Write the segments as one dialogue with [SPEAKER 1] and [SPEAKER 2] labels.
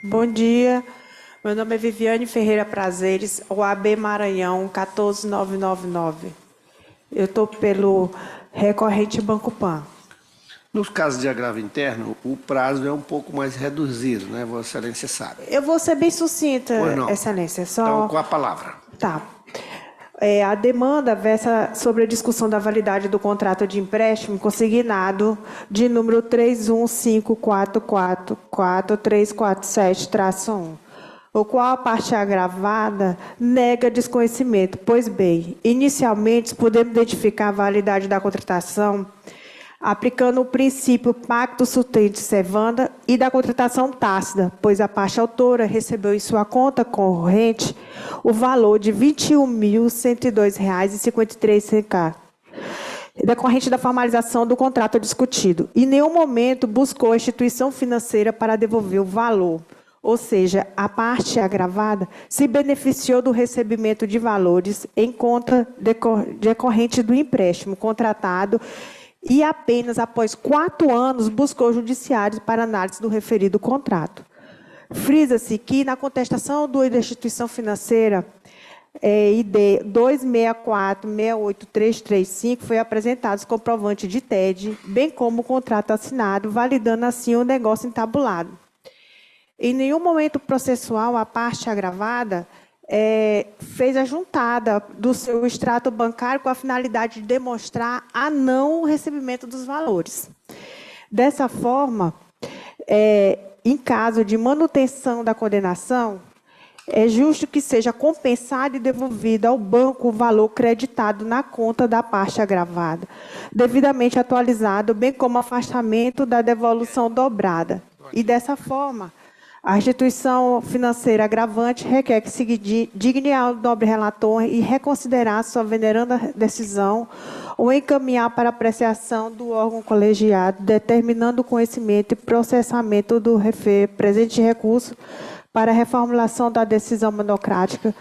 [SPEAKER 1] Bom dia, meu nome é Viviane Ferreira Prazeres, OAB Maranhão 14999. Eu estou pelo recorrente Banco Pan.
[SPEAKER 2] Nos casos de agravo interno, o prazo é um pouco mais reduzido, né? Vossa Excelência sabe.
[SPEAKER 1] Eu vou ser bem sucinta,
[SPEAKER 2] Pois não.
[SPEAKER 1] Excelência.
[SPEAKER 2] Então, com a palavra.
[SPEAKER 1] Tá. A demanda versa sobre a discussão da validade do contrato de empréstimo consignado de número 315444347-1, o qual a parte agravada nega desconhecimento, pois bem, inicialmente podemos identificar a validade da contratação aplicando o princípio pacto sutente servanda e da contratação tácita, pois a parte autora recebeu em sua conta corrente o valor de R$ 21.102,53, decorrente da formalização do contrato discutido. Em nenhum momento buscou a instituição financeira para devolver o valor, ou seja, a parte agravada se beneficiou do recebimento de valores em conta decorrente do empréstimo contratado e apenas após 4 anos buscou o judiciário para análise do referido contrato. Frisa-se que, na contestação da instituição financeira, ID 264-68335, foi apresentado os comprovantes de TED, bem como o contrato assinado, validando assim o negócio entabulado. Em nenhum momento processual, a parte agravada fez a juntada do seu extrato bancário com a finalidade de demonstrar a não recebimento dos valores. Dessa forma, em caso de manutenção da condenação, é justo que seja compensado e devolvido ao banco o valor creditado na conta da parte agravada, devidamente atualizado, bem como afastamento da devolução dobrada. E dessa forma, a instituição financeira agravante requer que se digne ao nobre relator e reconsiderar sua veneranda decisão ou encaminhar para apreciação do órgão colegiado, determinando o conhecimento e processamento do presente recurso para a reformulação da decisão monocrática,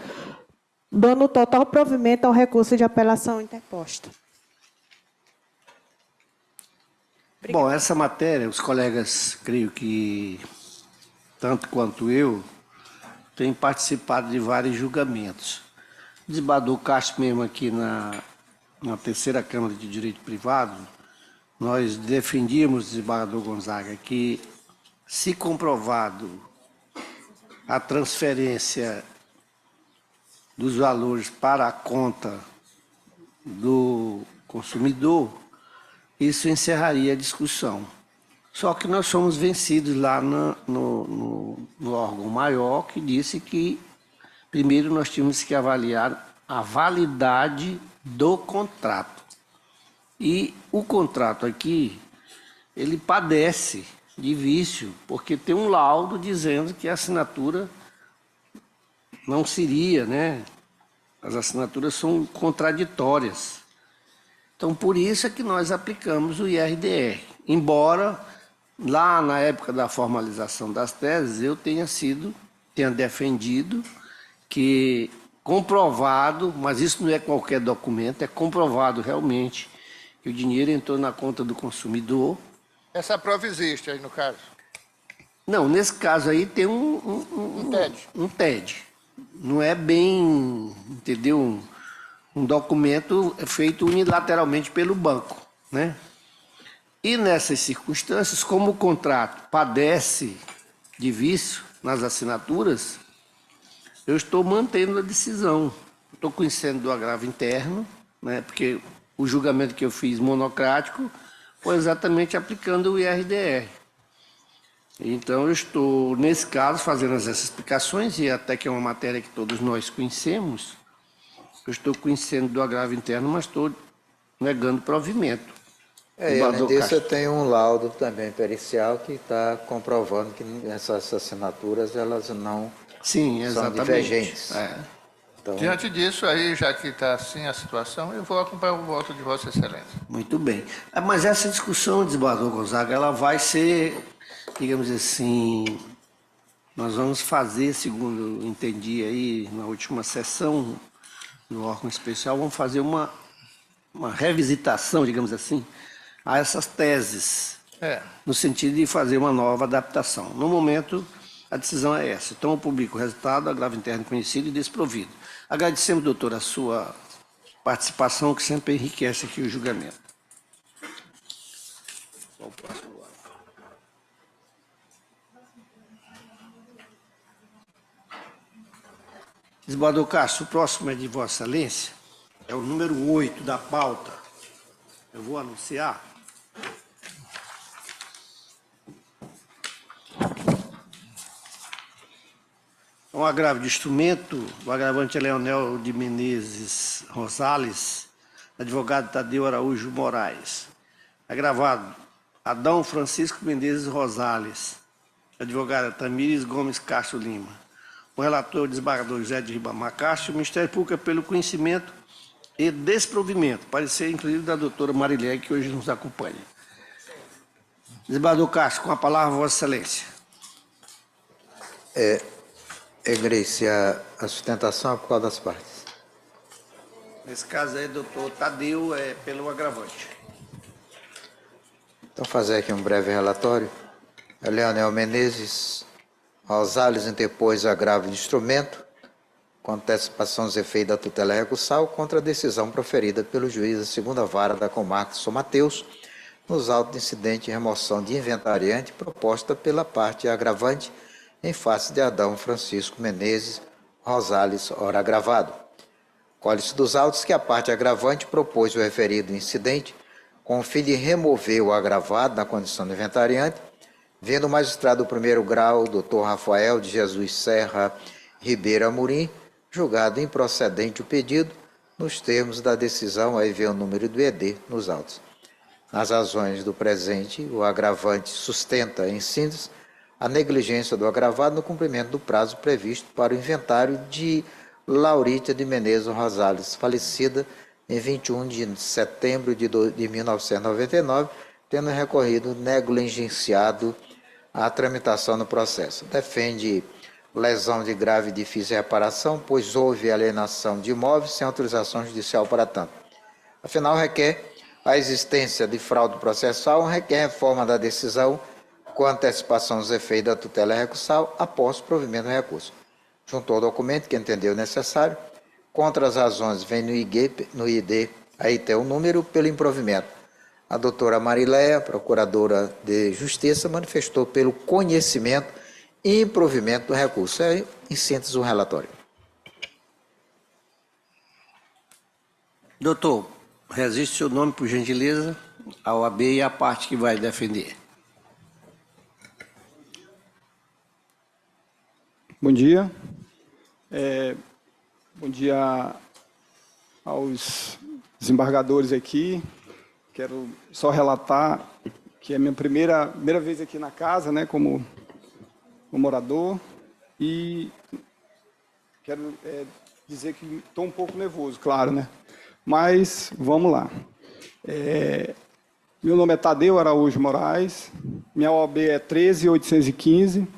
[SPEAKER 1] dando total provimento ao recurso de apelação interposta.
[SPEAKER 2] Bom, essa matéria, os colegas, creio que tanto quanto eu, tenho participado de vários julgamentos. O desembargador Castro, mesmo aqui na terceira Câmara de Direito Privado, nós defendíamos, desembargador Gonzaga, que, se comprovado a transferência dos valores para a conta do consumidor, isso encerraria a discussão. Só que nós fomos vencidos lá no órgão maior, que disse que, primeiro, nós tínhamos que avaliar a validade do contrato. E o contrato aqui, ele padece de vício, porque tem um laudo dizendo que a assinatura não seria, né? As assinaturas são contraditórias. Então, por isso é que nós aplicamos o IRDR. Embora, lá na época da formalização das teses, eu tenha defendido que, comprovado, mas isso não é qualquer documento, é comprovado realmente que o dinheiro entrou na conta do consumidor.
[SPEAKER 3] Essa prova existe aí no caso?
[SPEAKER 2] Não, nesse caso aí tem um
[SPEAKER 3] TED.
[SPEAKER 2] Um TED. Não é bem, entendeu? Um documento feito unilateralmente pelo banco, né? E nessas circunstâncias, como o contrato padece de vício nas assinaturas, eu estou mantendo a decisão. Estou conhecendo do agravo interno, né? Porque o julgamento que eu fiz monocrático foi exatamente aplicando o IRDR. Então, eu estou, nesse caso, fazendo essas explicações, e até que é uma matéria que todos nós conhecemos, eu estou conhecendo do agravo interno, mas estou negando provimento.
[SPEAKER 4] Além disso, eu tenho um laudo também pericial que está comprovando que essas assinaturas elas não são divergentes.
[SPEAKER 3] Então, diante disso, aí, já que está assim a situação, eu vou acompanhar o voto de Vossa Excelência.
[SPEAKER 2] Muito bem. Mas essa discussão, desembargador Gonzaga, ela vai ser, digamos assim, nós vamos fazer, segundo eu entendi aí na última sessão no órgão especial, vamos fazer uma revisitação, digamos assim, a essas teses, no sentido de fazer uma nova adaptação. No momento, A decisão é essa. Então, eu publico o resultado, agravo interno conhecido e desprovido. Agradecemos, doutor, a sua participação, que sempre enriquece aqui o julgamento. Qual o próximo agora? Desembargador Castro, o próximo é de Vossa Excelência, é o número 8 da pauta. Eu vou anunciar. Um agravo de instrumento, o agravante é Leonel de Menezes Rosales, advogado Tadeu Araújo Moraes. Agravado, Adão Francisco Menezes Rosales, advogada Tamires Gomes Castro Lima. O relator, o desembargador José de Ribamar Castro, o Ministério Público, pelo conhecimento e desprovimento, parecer inclusive da doutora Marilé, que hoje nos acompanha. Desembargador Castro, com a palavra, Vossa Excelência.
[SPEAKER 4] Grace, a sustentação é por qual das partes?
[SPEAKER 2] Nesse caso aí, doutor Tadeu, é pelo agravante.
[SPEAKER 4] Então, fazer aqui um breve relatório. Leonel Menezes Rosales interpôs agravo de instrumento com antecipação dos efeitos da tutela recursal contra a decisão proferida pelo juiz da segunda vara da comarca de São Mateus nos autos de incidente de remoção de inventariante proposta pela parte agravante em face de Adão Francisco Menezes Rosales, ora agravado. Colhe-se dos autos que a parte agravante propôs o referido incidente com o fim de remover o agravado na condição de inventariante, vendo o magistrado do primeiro grau, doutor Rafael de Jesus Serra Ribeiro Amorim, julgado improcedente o pedido, nos termos da decisão, aí vem o número do ED nos autos. Nas razões do presente, o agravante sustenta, em síntese, a negligência do agravado no cumprimento do prazo previsto para o inventário de Laurita de Menezes Rosales, falecida em 21 de setembro de 1999, tendo recorrido negligenciado a tramitação no processo. Defende lesão de grave e difícil reparação, pois houve alienação de imóveis sem autorização judicial para tanto. Afinal, requer a existência de fraude processual, requer reforma da decisão com antecipação dos efeitos da tutela recursal após o provimento do recurso. Juntou o documento que entendeu necessário. Contra as razões, vem no ID, aí tem o número, pelo improvimento. A doutora Mariléia, procuradora de Justiça, manifestou pelo conhecimento e improvimento do recurso. É, em síntese, o relatório.
[SPEAKER 2] Doutor, resiste seu nome, por gentileza, a OAB e a parte que vai defender.
[SPEAKER 5] Bom dia. Bom dia aos desembargadores aqui. Quero só relatar que é a minha primeira vez aqui na casa, né, como morador, e quero dizer que estou um pouco nervoso, claro, né? Mas vamos lá. Meu nome é Tadeu Araújo Moraes, minha OAB é 13.815,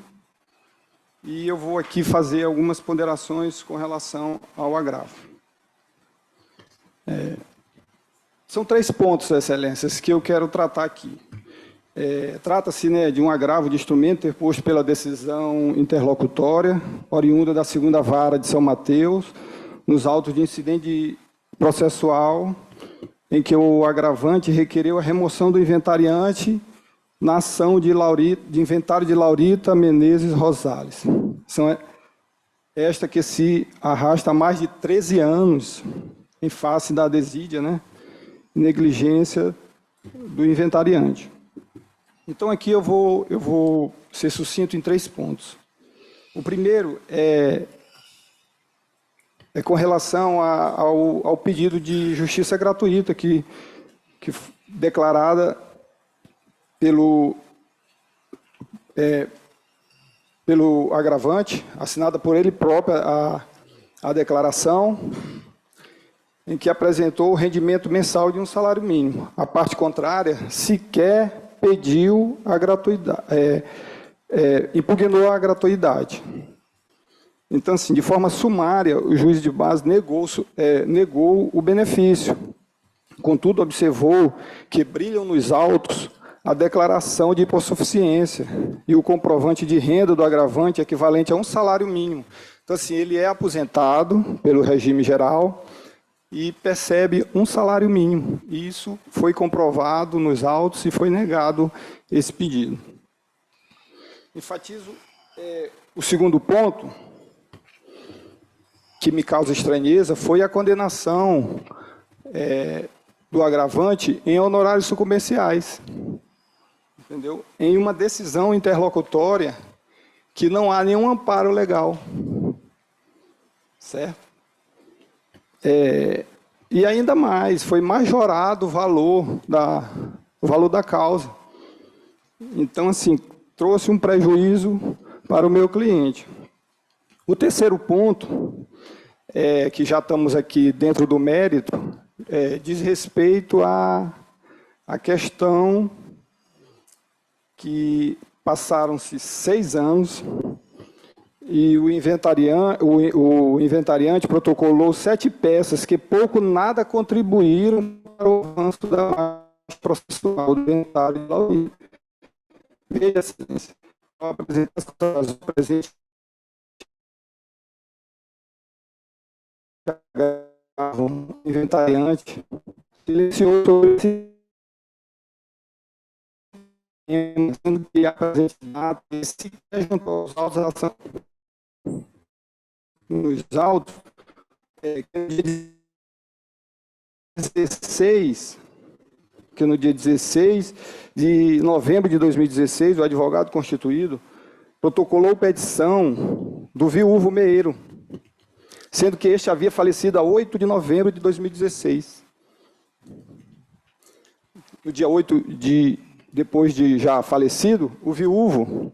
[SPEAKER 5] e eu vou aqui fazer algumas ponderações com relação ao agravo. São 3 pontos, excelências, que eu quero tratar aqui. Trata-se, né, de um agravo de instrumento interposto pela decisão interlocutória, oriunda da segunda vara de São Mateus, nos autos de incidente processual, em que o agravante requereu a remoção do inventariante na ação de inventário de Laurita Menezes Rosales. São esta que se arrasta há mais de 13 anos em face da desídia, né, negligência do inventariante. Então, aqui eu vou ser sucinto em 3 pontos. O primeiro é com relação ao pedido de justiça gratuita que declarada pelo agravante, assinada por ele próprio a declaração, em que apresentou o rendimento mensal de um salário mínimo. A parte contrária sequer pediu a gratuidade, impugnou a gratuidade. Então, assim, de forma sumária, o juiz de base negou o benefício. Contudo, observou que brilham nos autos a declaração de hipossuficiência e o comprovante de renda do agravante equivalente a um salário mínimo. Então, assim, ele é aposentado pelo regime geral e percebe um salário mínimo. E isso foi comprovado nos autos e foi negado esse pedido. Enfatizo o segundo ponto, que me causa estranheza, foi a condenação do agravante em honorários sucumbenciais. Entendeu? Em uma decisão interlocutória que não há nenhum amparo legal. Certo? E ainda mais, foi majorado o valor da causa. Então, assim, trouxe um prejuízo para o meu cliente. O terceiro ponto, que já estamos aqui dentro do mérito, diz respeito à questão que passaram-se 6 anos e o inventariante protocolou 7 peças que pouco nada contribuíram para o avanço da marcha processual do inventário da UIA. Veja, excelência, a apresentação do presente inventariante silenciou sobre esse sendo que a presente data se juntou aos autos da ação. Nos autos, que no dia 16 de novembro de 2016, o advogado constituído protocolou petição do viúvo Meiro, sendo que este havia falecido a 8 de novembro de 2016. No dia 8 depois de já falecido, o viúvo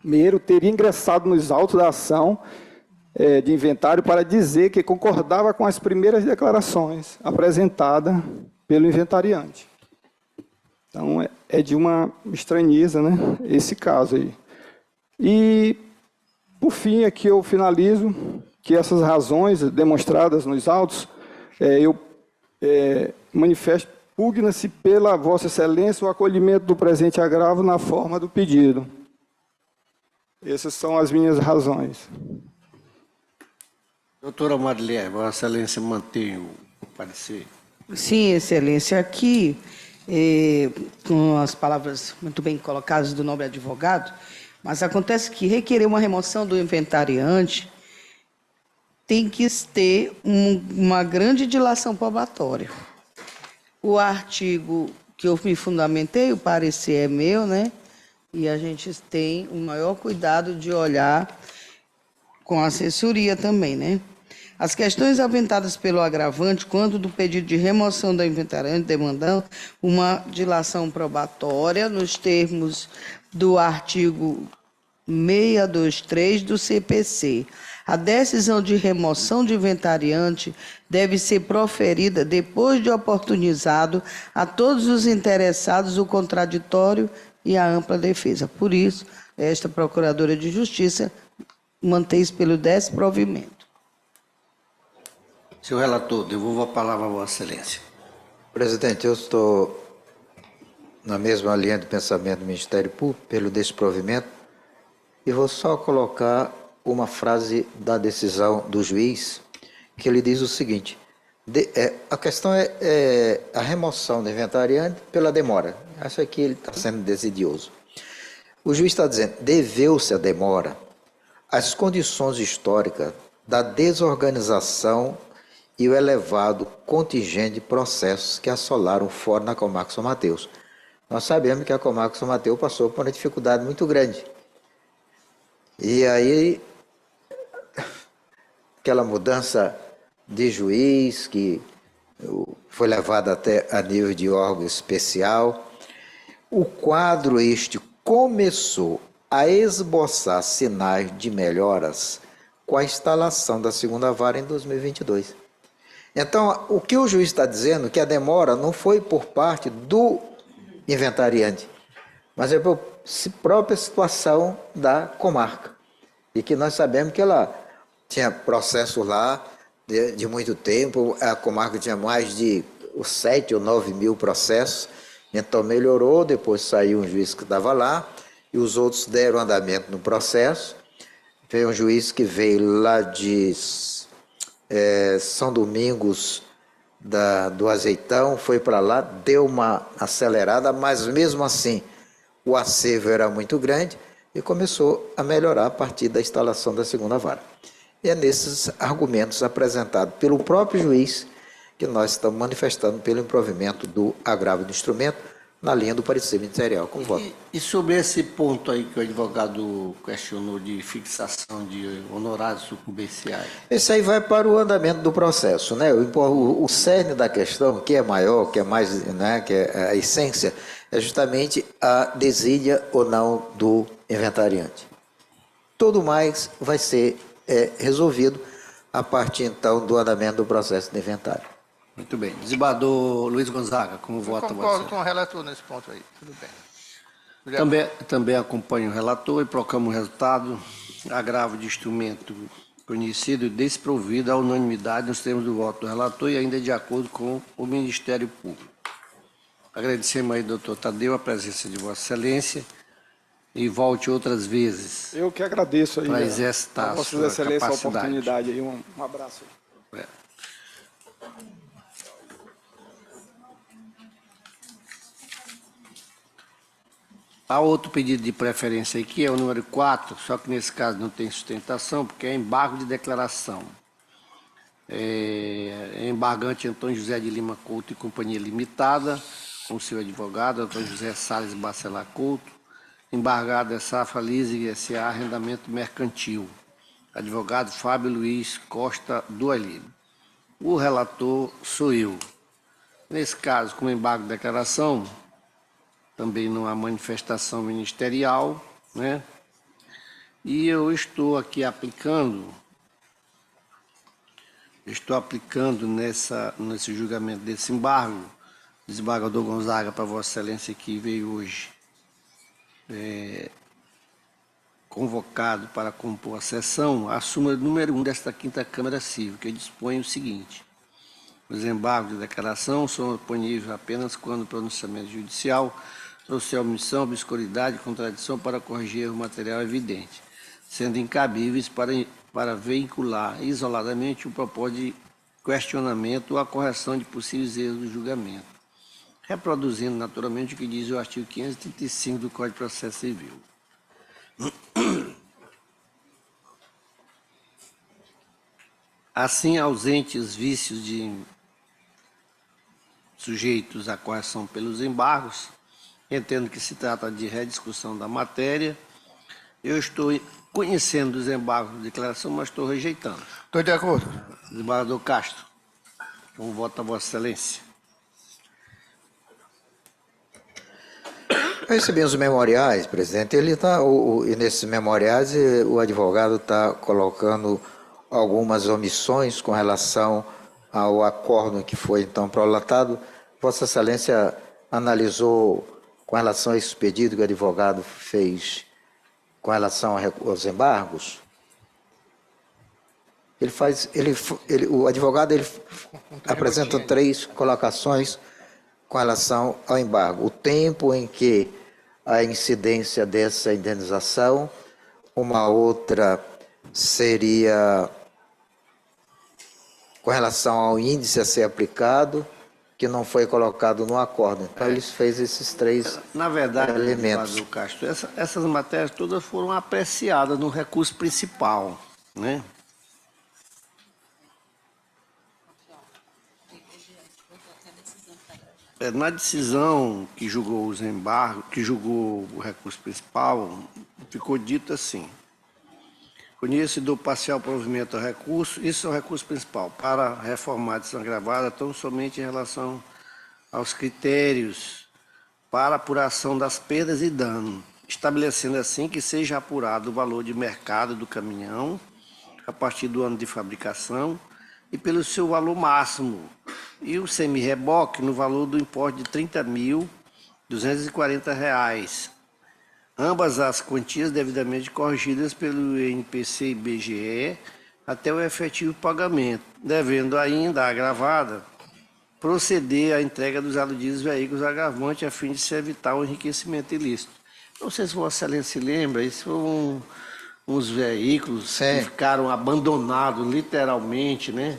[SPEAKER 5] Meiro teria ingressado nos autos da ação de inventário para dizer que concordava com as primeiras declarações apresentadas pelo inventariante. Então, é de uma estranheza, né, esse caso aí. E, por fim, aqui eu finalizo que essas razões demonstradas nos autos, eu manifesto pugna-se pela Vossa Excelência o acolhimento do presente agravo na forma do pedido. Essas são as minhas razões.
[SPEAKER 2] Doutora Marilé, Vossa Excelência mantém o parecer?
[SPEAKER 6] Sim, Excelência. Aqui, com as palavras muito bem colocadas do nobre advogado, mas acontece que requerer uma remoção do inventariante tem que ter uma grande dilação probatória. O artigo que eu me fundamentei, o parecer é meu, né? E a gente tem o maior cuidado de olhar com a assessoria também, né? As questões aventadas pelo agravante, quando do pedido de remoção da inventariante, demandando uma dilação probatória nos termos do artigo 623 do CPC. A decisão de remoção de inventariante deve ser proferida depois de oportunizado a todos os interessados o contraditório e a ampla defesa. Por isso, esta Procuradora de Justiça mantém-se pelo desprovimento.
[SPEAKER 2] Senhor relator, devolvo a palavra a Vossa Excelência.
[SPEAKER 4] Presidente, eu estou na mesma linha de pensamento do Ministério Público, pelo desprovimento, e vou só colocar uma frase da decisão do juiz, que ele diz o seguinte: a questão é a remoção do inventariante pela demora. Acho que ele está sendo desidioso. O juiz está dizendo, deveu-se a demora às condições históricas da desorganização e o elevado contingente de processos que assolaram o Fórum na Comarca São Mateus. Nós sabemos que a Comarca São Mateus passou por uma dificuldade muito grande. E aí, aquela mudança de juiz que foi levada até a nível de órgão especial, o quadro este começou a esboçar sinais de melhoras com a instalação da segunda vara em 2022. Então, o que o juiz está dizendo é que a demora não foi por parte do inventariante, mas é por própria situação da comarca. E que nós sabemos que ela tinha processos lá de muito tempo, a comarca tinha mais de 7 ou 9 mil processos, Então melhorou, depois saiu um juiz que estava lá, e os outros deram andamento no processo. Veio um juiz que veio lá de São Domingos do Azeitão, foi para lá, deu uma acelerada, mas mesmo assim o acervo era muito grande e começou a melhorar a partir da instalação da segunda vara. E é nesses argumentos apresentados pelo próprio juiz que nós estamos manifestando pelo improvimento do agravo do instrumento na linha do parecer ministerial. Com voto.
[SPEAKER 2] E sobre esse ponto aí que o advogado questionou de fixação de honorários sucumbenciais?
[SPEAKER 4] Esse aí vai para o andamento do processo, né? O cerne da questão, que é maior, que é mais, né, que é a essência, é justamente a desídia ou não do inventariante. Tudo mais vai ser resolvido a partir, então, do andamento do processo de inventário.
[SPEAKER 2] Muito bem. Desembargador Luiz Gonzaga, como vota você?
[SPEAKER 3] Concordo com o relator nesse ponto aí. Tudo bem.
[SPEAKER 2] Também acompanho o relator e proclamo o resultado. Agravo de instrumento conhecido e desprovido à unanimidade nos termos do voto do relator e ainda de acordo com o Ministério Público. Agradecemos aí, doutor Tadeu, a presença de Vossa Excelência e volte outras vezes.
[SPEAKER 5] Eu que agradeço aí
[SPEAKER 2] para exercitar
[SPEAKER 5] a
[SPEAKER 2] a
[SPEAKER 5] Vossa
[SPEAKER 2] sua
[SPEAKER 5] Excelência a
[SPEAKER 2] capacidade.
[SPEAKER 5] oportunidade aí. Um abraço.
[SPEAKER 2] Há outro pedido de preferência aqui, é o número 4, só que nesse caso não tem sustentação, porque é embargo de declaração. Embargante Antônio José de Lima Couto e Companhia Limitada, com seu advogado, Antônio José Salles Bacelar Couto. Embargado é Safra Leasing S.A. Arrendamento Mercantil. Advogado Fábio Luiz Costa do Alírio. O relator sou eu. Nesse caso, como embargo de declaração, também não há manifestação ministerial, né? E eu estou aqui aplicando nesse julgamento desse embargo, desembargador Gonzaga, para Vossa Excelência que veio hoje convocado para compor a sessão, a súmula número 1 desta quinta Câmara Civil, que dispõe o seguinte: os embargos de declaração são oponíveis apenas quando o pronunciamento judicial trouxe omissão, obscuridade e contradição para corrigir o material evidente, sendo incabíveis para vincular isoladamente o propósito de questionamento ou a correção de possíveis erros do julgamento, reproduzindo naturalmente o que diz o artigo 535 do Código de Processo Civil. Assim, ausentes vícios sujeitos à correção pelos embargos, entendo que se trata de rediscussão da matéria, eu estou conhecendo os embargos de declaração, mas estou rejeitando.
[SPEAKER 3] Estou de acordo.
[SPEAKER 2] Desembargador Castro, como vota Vossa Excelência?
[SPEAKER 4] Eu recebi os memoriais, presidente, e nesses memoriais o advogado está colocando algumas omissões com relação ao acordo que foi então prolatado. Vossa Excelência analisou com relação a esse pedido que o advogado fez com relação aos embargos? O advogado apresenta 3 colocações com relação ao embargo. O tempo em que a incidência dessa indenização, uma outra seria com relação ao índice a ser aplicado, que não foi colocado no acordo. Então, ele fez esses 3
[SPEAKER 2] Na verdade,
[SPEAKER 4] elementos.
[SPEAKER 2] Desembargador Castro, essas matérias todas foram apreciadas no recurso principal, né? Na decisão que julgou os embargos, que julgou o recurso principal, ficou dito assim: conheço e dou parcial provimento ao recurso, isso é o recurso principal, para reformar a decisão agravada, tão somente em relação aos critérios para apuração das perdas e danos, estabelecendo assim que seja apurado o valor de mercado do caminhão a partir do ano de fabricação e pelo seu valor máximo, e o semi-reboque no valor do importe de R$ 30.240. Ambas as quantias devidamente corrigidas pelo INPC e IBGE até o efetivo pagamento, devendo ainda a agravada proceder à entrega dos aludidos veículos agravantes a fim de se evitar o enriquecimento ilícito. Não sei se Vossa Excelência se lembra, isso foram uns veículos
[SPEAKER 4] Sim.
[SPEAKER 2] que ficaram abandonados, literalmente, né?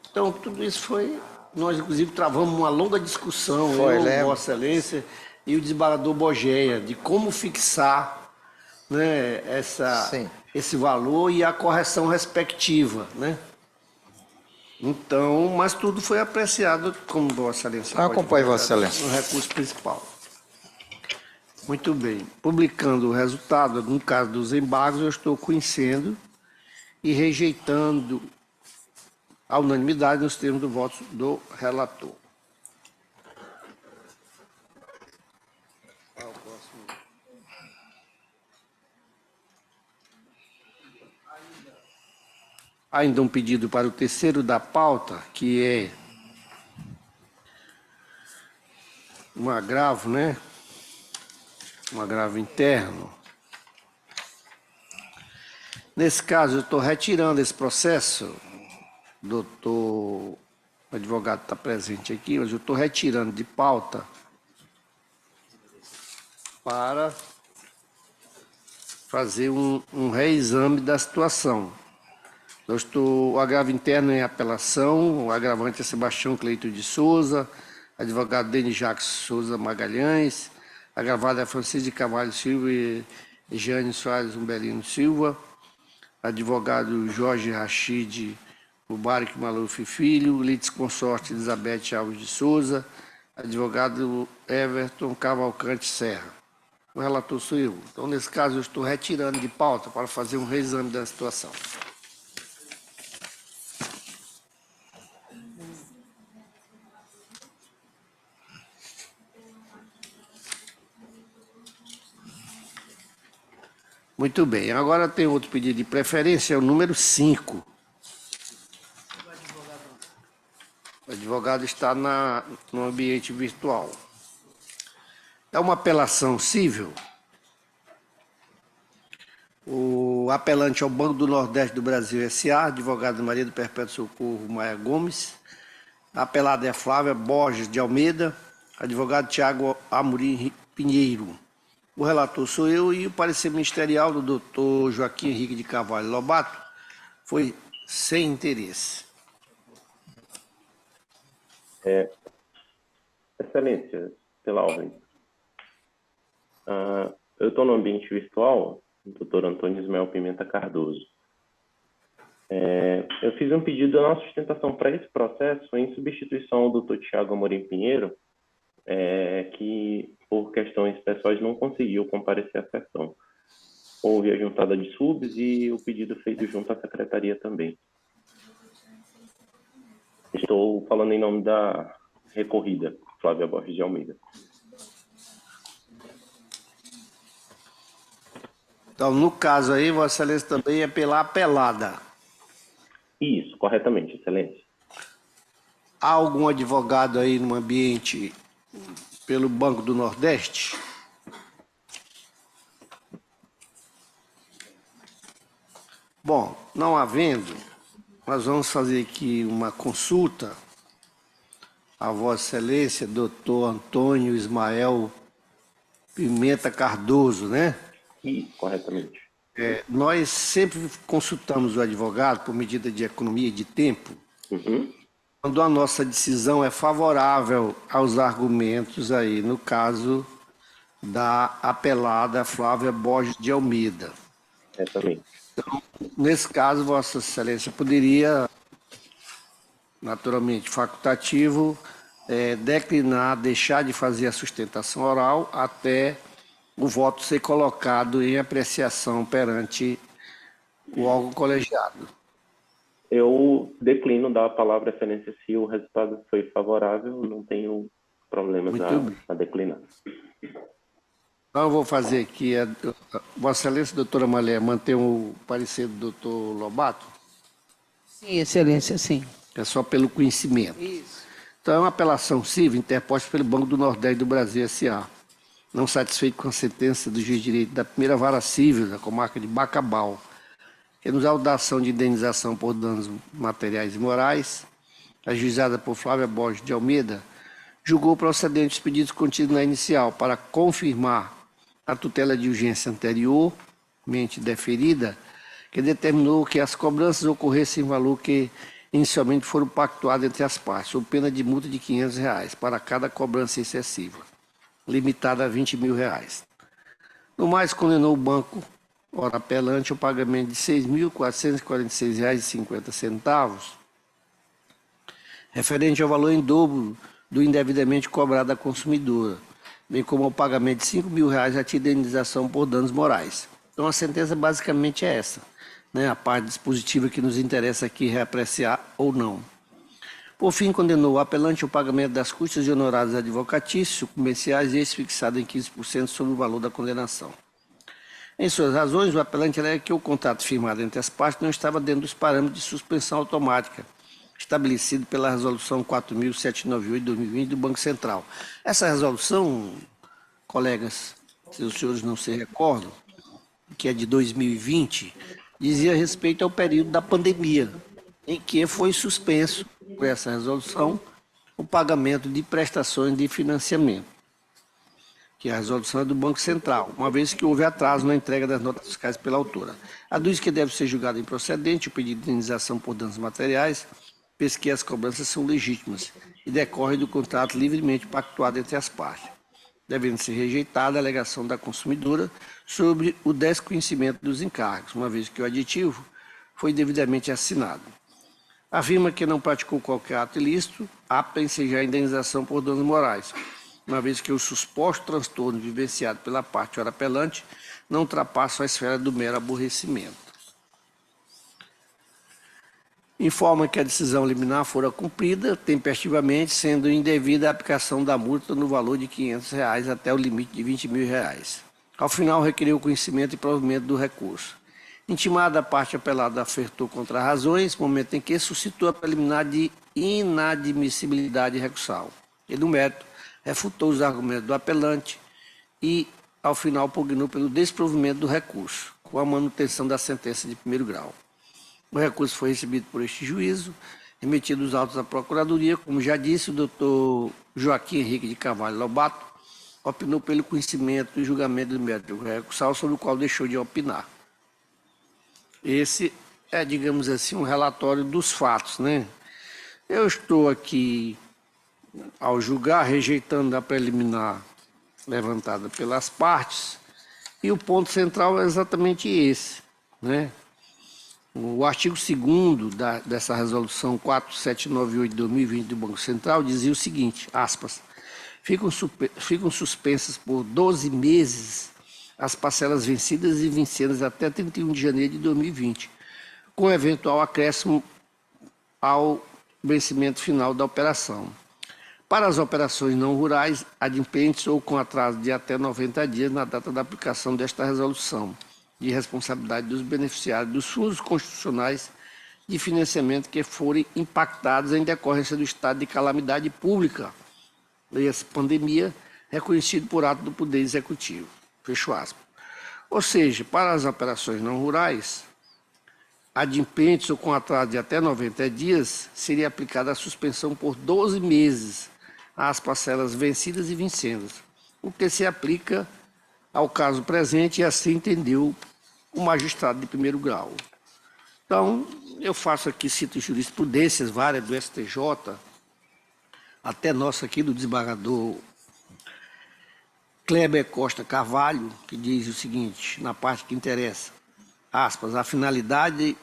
[SPEAKER 2] Então, tudo isso foi... Nós, inclusive, travamos uma longa discussão,
[SPEAKER 4] Foi,
[SPEAKER 2] eu,
[SPEAKER 4] lembro.
[SPEAKER 2] Vossa Excelência e o desembargador Bogeia, de como fixar, né,
[SPEAKER 4] Sim.
[SPEAKER 2] esse valor e a correção respectiva, né? Então, mas tudo foi apreciado, como Vossa Excelência pode
[SPEAKER 4] Acompanhe
[SPEAKER 2] ver,
[SPEAKER 4] Vossa Excelência.
[SPEAKER 2] no recurso principal. Muito bem. Publicando o resultado, no caso dos embargos, eu estou conhecendo e rejeitando a unanimidade nos termos do voto do relator. Ainda um pedido para o terceiro da pauta, que é um agravo, né? Um agravo interno. Nesse caso, eu estou retirando esse processo, o advogado está presente aqui, mas eu estou retirando de pauta para fazer um reexame da situação. O agravo interno em apelação, o agravante é Sebastião Cleito de Souza, advogado Denis Jacques Souza Magalhães, agravado é Francisco de Carvalho Silva e Jane Soares Umbelino Silva, advogado Jorge Rachid Mubarak Maluf Filho, litisconsorte Elizabeth Alves de Souza, advogado Everton Cavalcante Serra. O relator sou eu. Então, nesse caso, eu estou retirando de pauta para fazer um reexame da situação. Muito bem. Agora tem outro pedido de preferência, é o número 5. O advogado está no ambiente virtual. É uma apelação civil. O apelante é o Banco do Nordeste do Brasil S.A., advogado Maria do Perpétuo Socorro Maia Gomes. A apelada é Flávia Borges de Almeida, advogado Tiago Amorim Pinheiro. O relator sou eu e o parecer ministerial do doutor Joaquim Henrique de Carvalho Lobato foi sem interesse.
[SPEAKER 7] Excelência, pela ordem. Eu estou no ambiente virtual, doutor Antônio Ismael Pimenta Cardoso. Eu fiz um pedido da nossa sustentação para esse processo em substituição ao doutor Tiago Amorim Pinheiro, que, por questões pessoais, não conseguiu comparecer à sessão. Houve a juntada de subs e o pedido feito junto à secretaria também. Estou falando em nome da recorrida, Flávia Borges de Almeida.
[SPEAKER 2] Então, no caso aí, Vossa Excelência também é pela apelada.
[SPEAKER 7] Isso, corretamente, Excelência.
[SPEAKER 2] Há algum advogado aí no ambiente pelo Banco do Nordeste? Bom, não havendo, nós vamos fazer aqui uma consulta a Vossa Excelência, doutor Antônio Ismael Pimenta Cardoso, né?
[SPEAKER 7] Isso, corretamente.
[SPEAKER 2] Nós sempre consultamos o advogado por medida de economia e de tempo, quando a nossa decisão é favorável aos argumentos aí, no caso da apelada Flávia Borges de Almeida.
[SPEAKER 7] Corretamente.
[SPEAKER 2] Então, nesse caso, Vossa Excelência poderia, naturalmente facultativo, declinar, deixar de fazer a sustentação oral até o voto ser colocado em apreciação perante o órgão colegiado.
[SPEAKER 7] Eu declino dar a palavra, Excelência, se o resultado foi favorável, não tenho problemas a declinar.
[SPEAKER 2] Então, eu vou fazer aqui, Vossa Excelência, doutora Malé, mantém o parecer do doutor Lobato?
[SPEAKER 6] Sim, Excelência, sim.
[SPEAKER 2] É só pelo conhecimento.
[SPEAKER 6] Isso.
[SPEAKER 2] Então, é uma apelação civil interposta pelo Banco do Nordeste do Brasil S.A., não satisfeito com a sentença do juiz de direito da primeira vara civil da comarca de Bacabal, que nos dá a ação de indenização por danos materiais e morais, ajuizada por Flávia Borges de Almeida, julgou procedente os pedidos contidos na inicial para confirmar a tutela de urgência anteriormente deferida, que determinou que as cobranças ocorressem em valor que inicialmente foram pactuados entre as partes, sob pena de multa de R$ 500 para cada cobrança excessiva, limitada a R$ 20.000. No mais, condenou o banco, ora apelante, ao pagamento de R$ 6.446,50, referente ao valor em dobro do indevidamente cobrado à consumidora, bem como ao pagamento de R$ 5.000 a título de indenização por danos morais. Então, a sentença basicamente é essa, né? A parte dispositiva que nos interessa aqui reapreciar ou não. Por fim, condenou o apelante ao pagamento das custas e honorários advocatícios, comerciais e esse fixado em 15% sobre o valor da condenação. Em suas razões, o apelante alega que o contrato firmado entre as partes não estava dentro dos parâmetros de suspensão automática estabelecido pela Resolução 4.798/2020 do Banco Central. Essa resolução, colegas, se os senhores não se recordam, que é de 2020, dizia respeito ao período da pandemia, em que foi suspenso, por essa resolução, o pagamento de prestações de financiamento, que a resolução é do Banco Central, uma vez que houve atraso na entrega das notas fiscais pela autora. Aduz que deve ser julgado improcedente o pedido de indenização por danos materiais, pois que as cobranças são legítimas e decorrem do contrato livremente pactuado entre as partes, devendo ser rejeitada a alegação da consumidora sobre o desconhecimento dos encargos, uma vez que o aditivo foi devidamente assinado. Afirma que não praticou qualquer ato ilícito, apta a ensejar a indenização por danos morais, uma vez que o suposto transtorno vivenciado pela parte ora apelante não ultrapassa a esfera do mero aborrecimento. Informa que a decisão liminar fora cumprida tempestivamente, sendo indevida a aplicação da multa no valor de R$ 500 até o limite de R$ 20.000. Ao final, requeriu o conhecimento e provimento do recurso. Intimada, a parte apelada ofertou contra-razões, momento em que suscitou a preliminar de inadmissibilidade recursal. E, no mérito, refutou os argumentos do apelante e, ao final, pugnou pelo desprovimento do recurso, com a manutenção da sentença de primeiro grau. O recurso foi recebido por este juízo, remetido os autos à Procuradoria. Como já disse, o doutor Joaquim Henrique de Carvalho Lobato opinou pelo conhecimento e julgamento do mérito recursal, sobre o qual deixou de opinar. Esse é, digamos assim, um relatório dos fatos, né? Eu estou aqui, ao julgar, rejeitando a preliminar levantada pelas partes, e o ponto central é exatamente esse, né? O artigo 2º dessa resolução 4798/2020 do Banco Central dizia o seguinte, aspas, ficam suspensas por 12 meses as parcelas vencidas e vincendas até 31 de janeiro de 2020, com eventual acréscimo ao vencimento final da operação. Para as operações não rurais, adimplentes ou com atraso de até 90 dias na data da aplicação desta resolução, de responsabilidade dos beneficiários dos fundos constitucionais de financiamento que forem impactados em decorrência do estado de calamidade pública, essa pandemia, reconhecido por ato do Poder Executivo. Fecho aspas. Ou seja, para as operações não rurais, adimplentes ou com atraso de até 90 dias, seria aplicada a suspensão por 12 meses às parcelas vencidas e vincendas, o que se aplica ao caso presente, e assim entendeu o magistrado de primeiro grau. Então, eu faço aqui, cito jurisprudências várias do STJ, até nossa aqui do desembargador Kleber Costa Carvalho, que diz o seguinte, na parte que interessa, aspas, a finalidade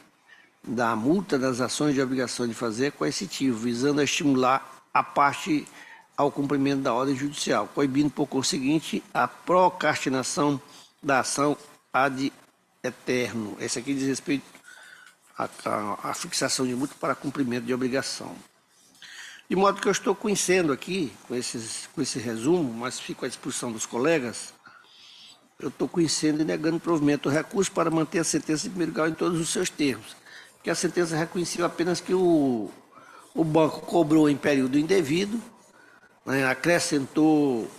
[SPEAKER 2] da multa das ações de obrigação de fazer é coercitivo, visando a estimular a parte ao cumprimento da ordem judicial, coibindo, por conseguinte, a procrastinação da ação ad eterno. Esse aqui diz respeito à fixação de multa para cumprimento de obrigação. De modo que eu estou conhecendo aqui, com esse resumo, mas fico à disposição dos colegas, eu estou conhecendo e negando provimento do recurso para manter a sentença de primeiro grau em todos os seus termos, porque a sentença reconheceu apenas que o banco cobrou em período indevido, né, acrescentou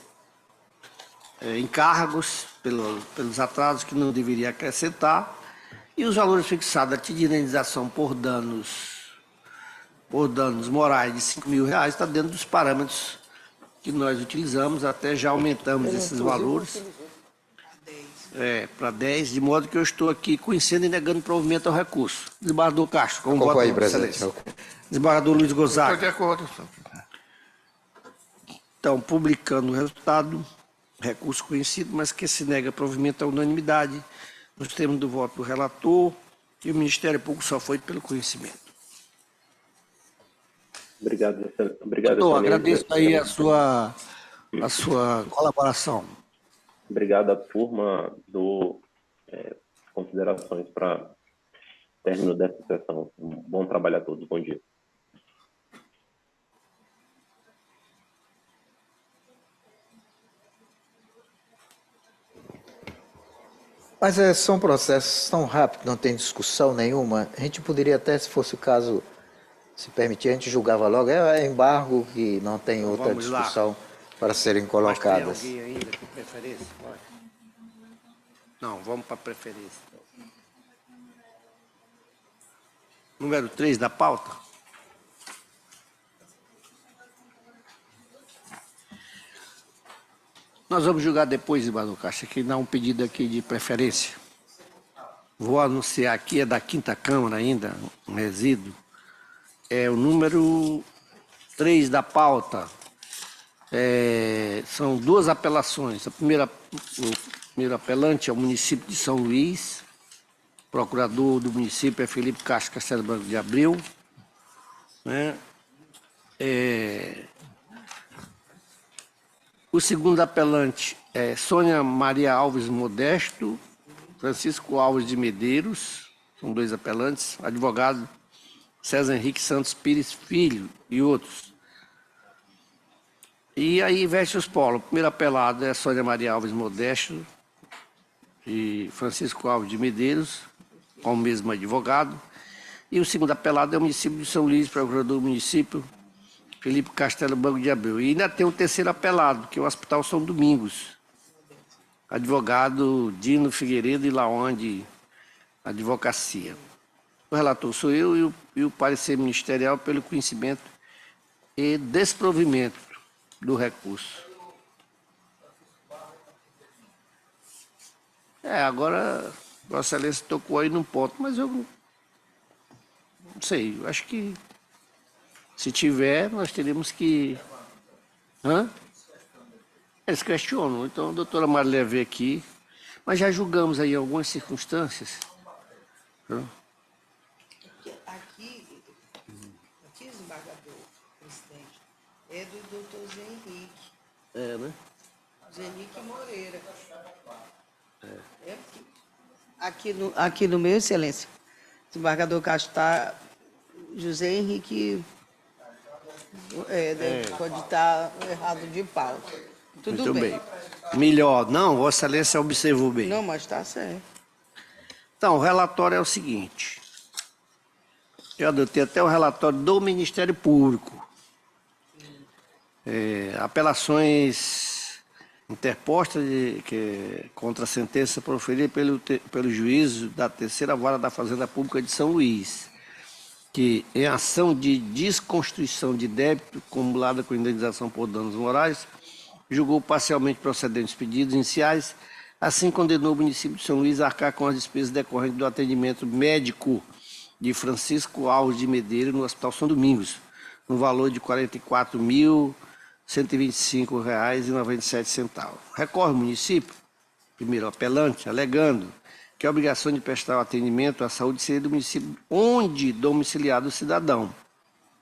[SPEAKER 2] encargos pelos atrasos que não deveria acrescentar, e os valores fixados a título de indenização por danos por danos morais de R$ 5.000 está dentro dos parâmetros que nós utilizamos, até já aumentamos esses valores para 10, de modo que eu estou aqui conhecendo e negando provimento ao recurso. Desembargador Castro, com o voto
[SPEAKER 4] Acompanhe,
[SPEAKER 2] de
[SPEAKER 4] presidente.
[SPEAKER 2] excelência. Desembargador Luiz
[SPEAKER 3] Estou
[SPEAKER 2] Gonzaga.
[SPEAKER 3] de acordo.
[SPEAKER 2] Então, publicando o resultado, recurso conhecido, mas que se nega provimento à unanimidade, nos termos do voto do relator, e o Ministério Público só foi pelo conhecimento.
[SPEAKER 7] Obrigado,
[SPEAKER 2] Doutor,
[SPEAKER 7] excelência.
[SPEAKER 2] agradeço aí a sua colaboração.
[SPEAKER 7] Obrigado à turma do considerações para término dessa sessão. Um bom trabalho a todos. Bom dia.
[SPEAKER 4] Mas são processos tão rápidos, não tem discussão nenhuma. A gente poderia até, se fosse o caso, se permitir, a gente julgava logo. É embargo que não tem outra
[SPEAKER 2] Vamos lá.
[SPEAKER 4] discussão para serem
[SPEAKER 2] Mas
[SPEAKER 4] colocadas.
[SPEAKER 2] tem alguém ainda com preferência? Pode. Não, vamos para preferência. Número 3 da pauta. Nós vamos julgar depois, Ivanov Caixa, que dá um pedido aqui de preferência. Vou anunciar aqui, é da quinta Câmara ainda, um resíduo. É o número 3 da pauta. São duas apelações. O primeiro apelante é o município de São Luís. O procurador do município é Felipe Castro Castelo Branco de Abreu. Né? O segundo apelante é Sônia Maria Alves Modesto, Francisco Alves de Medeiros, são dois apelantes, advogado César Henrique Santos Pires Filho e outros. E aí veste os polos. O primeiro apelado é Sônia Maria Alves Modesto e Francisco Alves de Medeiros, com o mesmo advogado. E o segundo apelado é o município de São Luís, procurador do município, Felipe Castelo Branco de Abreu. E ainda tem o terceiro apelado, que é o Hospital São Domingos. Advogado Dino Figueiredo e Laonde Advocacia. O relator sou eu e o parecer ministerial pelo conhecimento e desprovimento do recurso. Agora, Vossa Excelência tocou aí num ponto, mas eu não sei, eu acho que se tiver, nós teríamos que... Eles questionam, então a doutora Marília vê aqui, mas já julgamos aí algumas circunstâncias.
[SPEAKER 6] Aqui, desembargador, presidente, é do doutor Zé Henrique.
[SPEAKER 2] Né?
[SPEAKER 6] Zé Henrique Moreira. Aqui no meu, excelência, desembargador Castro está José Henrique, pode estar errado de pauta. Tudo
[SPEAKER 2] Muito
[SPEAKER 6] bem.
[SPEAKER 2] Melhor. Não, Vossa Excelência observou bem.
[SPEAKER 6] Não, mas está certo.
[SPEAKER 2] Então, o relatório é o seguinte. Eu adotei até o relatório do Ministério Público. Apelações interpostas contra a sentença proferida pelo juízo da terceira vara da Fazenda Pública de São Luís, que em ação de desconstituição de débito acumulada com indenização por danos morais, julgou parcialmente procedentes pedidos iniciais, assim condenou o município de São Luís a arcar com as despesas decorrentes do atendimento médico de Francisco Alves de Medeiros no Hospital São Domingos, no valor de R$ 44.125,97. Recorre o município, primeiro apelante, alegando que a obrigação de prestar o atendimento à saúde seria do município onde domiciliado o cidadão.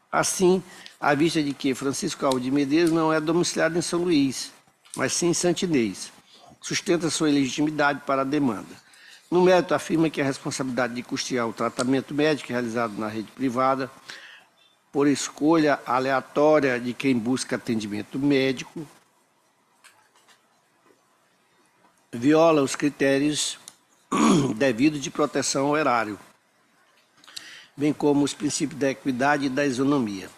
[SPEAKER 2] Assim, à vista de que Francisco Alves de Medeiros não é domiciliado em São Luís, mas sim em Santinês, sustenta sua ilegitimidade para a demanda. No mérito, afirma que a responsabilidade de custear o tratamento médico realizado na rede privada, por escolha aleatória de quem busca atendimento médico, viola os critérios devidos de proteção ao erário, bem como os princípios da equidade e da isonomia,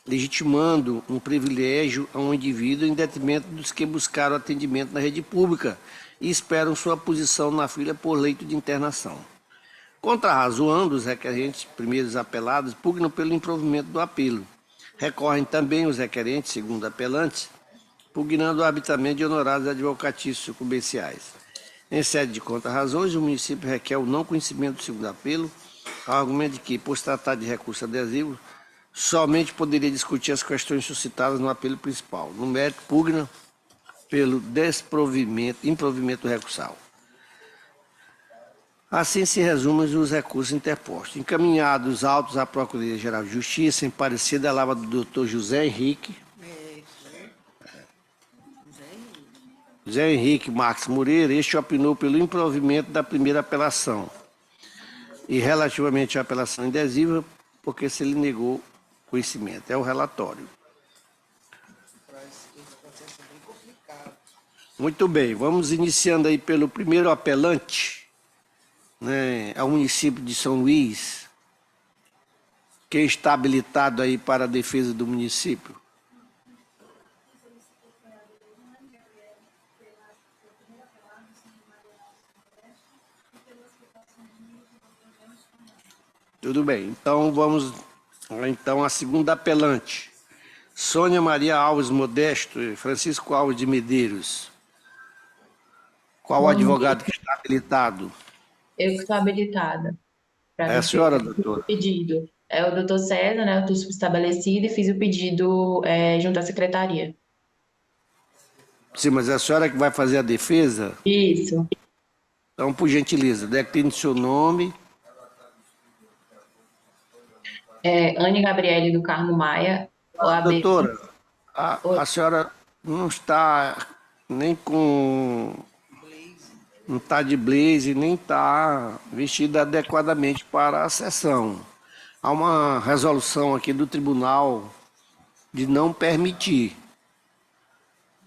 [SPEAKER 2] legitimando um privilégio a um indivíduo em detrimento dos que buscaram atendimento na rede pública e esperam sua posição na fila por leito de internação. Contra a razoando, os requerentes primeiros apelados pugnam pelo improvimento do apelo. Recorrem também os requerentes, segundo apelante, pugnando o arbitamento de honorários advocatícios sucumbenciais. Em sede de contra-razões, o município requer o não conhecimento do segundo apelo, ao argumento de que, por se tratar de recurso adesivo, somente poderia discutir as questões suscitadas no apelo principal. No mérito, pugna pelo improvimento recursal. Assim se resumem os recursos interpostos. Encaminhados os autos à Procuradoria-Geral de Justiça, em parecer da lava do Dr. José Henrique Marques Moreira, este opinou pelo improvimento da primeira apelação e relativamente à apelação indesiva, porque se lhe negou conhecimento. É o relatório. Muito bem, vamos iniciando aí pelo primeiro apelante, né, ao município de São Luís. Quem está habilitado aí para a defesa do município? Tudo bem, então vamos à segunda apelante. Sônia Maria Alves Modesto e Francisco Alves de Medeiros. Qual o advogado que está habilitado?
[SPEAKER 8] Eu que estou habilitada para
[SPEAKER 2] É a senhora, doutora?
[SPEAKER 8] pedido. É o doutor César, né? Eu estou subestabelecido e fiz o pedido junto à secretaria.
[SPEAKER 2] Sim, mas é a senhora que vai fazer a defesa?
[SPEAKER 8] Isso.
[SPEAKER 2] Então, por gentileza, decline seu nome.
[SPEAKER 8] Anne Gabriele do Carmo Maia, OAB.
[SPEAKER 2] Doutora, a senhora não está nem com... Não está de blazer, nem está vestida adequadamente para a sessão. Há uma resolução aqui do tribunal de não permitir.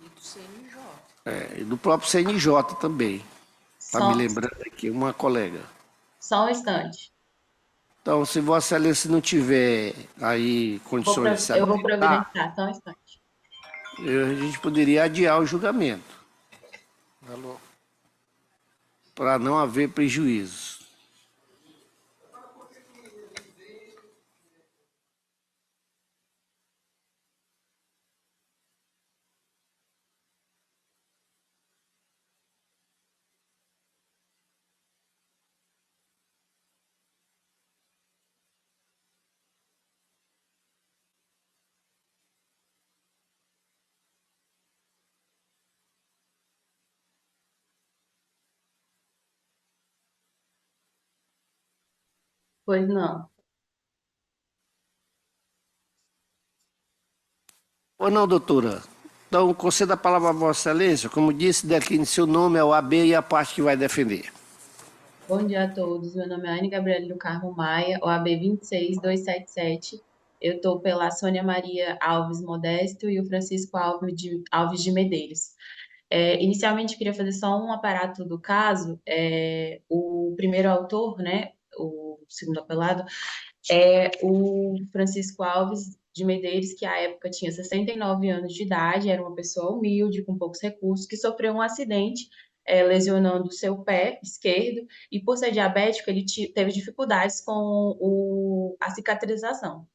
[SPEAKER 2] E do CNJ. E do próprio CNJ também. Está me lembrando aqui, uma colega.
[SPEAKER 8] Só um instante.
[SPEAKER 2] Então, se Vossa Excelência não tiver aí condições de se
[SPEAKER 8] Eu vou
[SPEAKER 2] habilitar,
[SPEAKER 8] providenciar, só um instante.
[SPEAKER 2] a gente poderia adiar o julgamento. Para não haver prejuízos.
[SPEAKER 8] Pois não.
[SPEAKER 2] Ou não, doutora? Então, conceda a palavra a Vossa Excelência. Como disse, decline seu nome, é o AB e a parte que vai defender.
[SPEAKER 8] Bom dia a todos. Meu nome é Anne Gabriele do Carmo Maia, OAB 26277. Eu estou pela Sônia Maria Alves Modesto e o Francisco Alves de Medeiros. Inicialmente, eu queria fazer só um aparato do caso. O primeiro autor, né, o segundo apelado, é o Francisco Alves de Medeiros, que à época tinha 69 anos de idade, era uma pessoa humilde, com poucos recursos, que sofreu um acidente, lesionando o seu pé esquerdo, e por ser diabético, ele teve dificuldades com a cicatrização.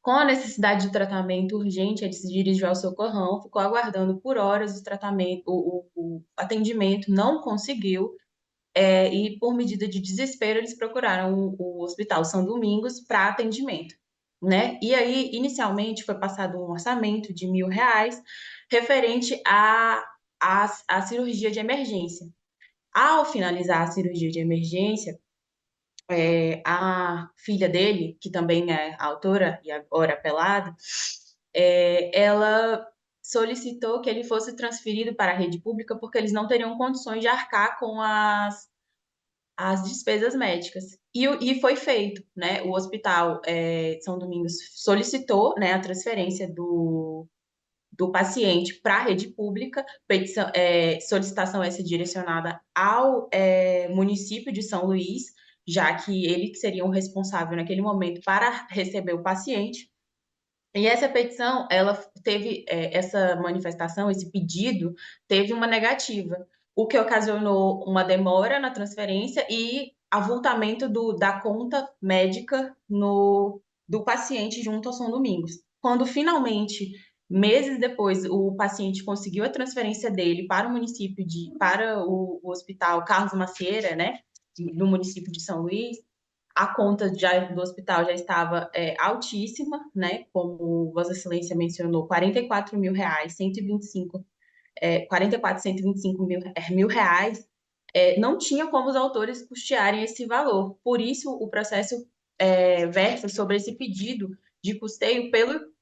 [SPEAKER 8] Com a necessidade de tratamento urgente, ele se dirigiu ao socorrão, ficou aguardando por horas o tratamento, o atendimento, não conseguiu, e por medida de desespero, eles procuraram o Hospital São Domingos para atendimento, né? E aí, inicialmente, foi passado um orçamento de R$ 1.000 referente à cirurgia de emergência. Ao finalizar a cirurgia de emergência, a filha dele, que também é autora e agora apelada, ela solicitou que ele fosse transferido para a rede pública porque eles não teriam condições de arcar com as despesas médicas. E foi feito, né? O Hospital São Domingos solicitou, né, a transferência do paciente para a rede pública, solicitação essa direcionada ao município de São Luís, já que ele que seria o responsável naquele momento para receber o paciente. E essa petição, ela teve essa manifestação, esse pedido, teve uma negativa, o que ocasionou uma demora na transferência e avultamento da conta médica do paciente junto ao São Domingos. Quando finalmente, meses depois, o paciente conseguiu a transferência dele para o município para o hospital Carlos Macieira, né, no município de São Luís, a conta do hospital já estava altíssima, né, como Vossa Excelência mencionou, R$ 125 mil reais, não tinha como os autores custearem esse valor. Por isso, o processo versa sobre esse pedido de custeio pelo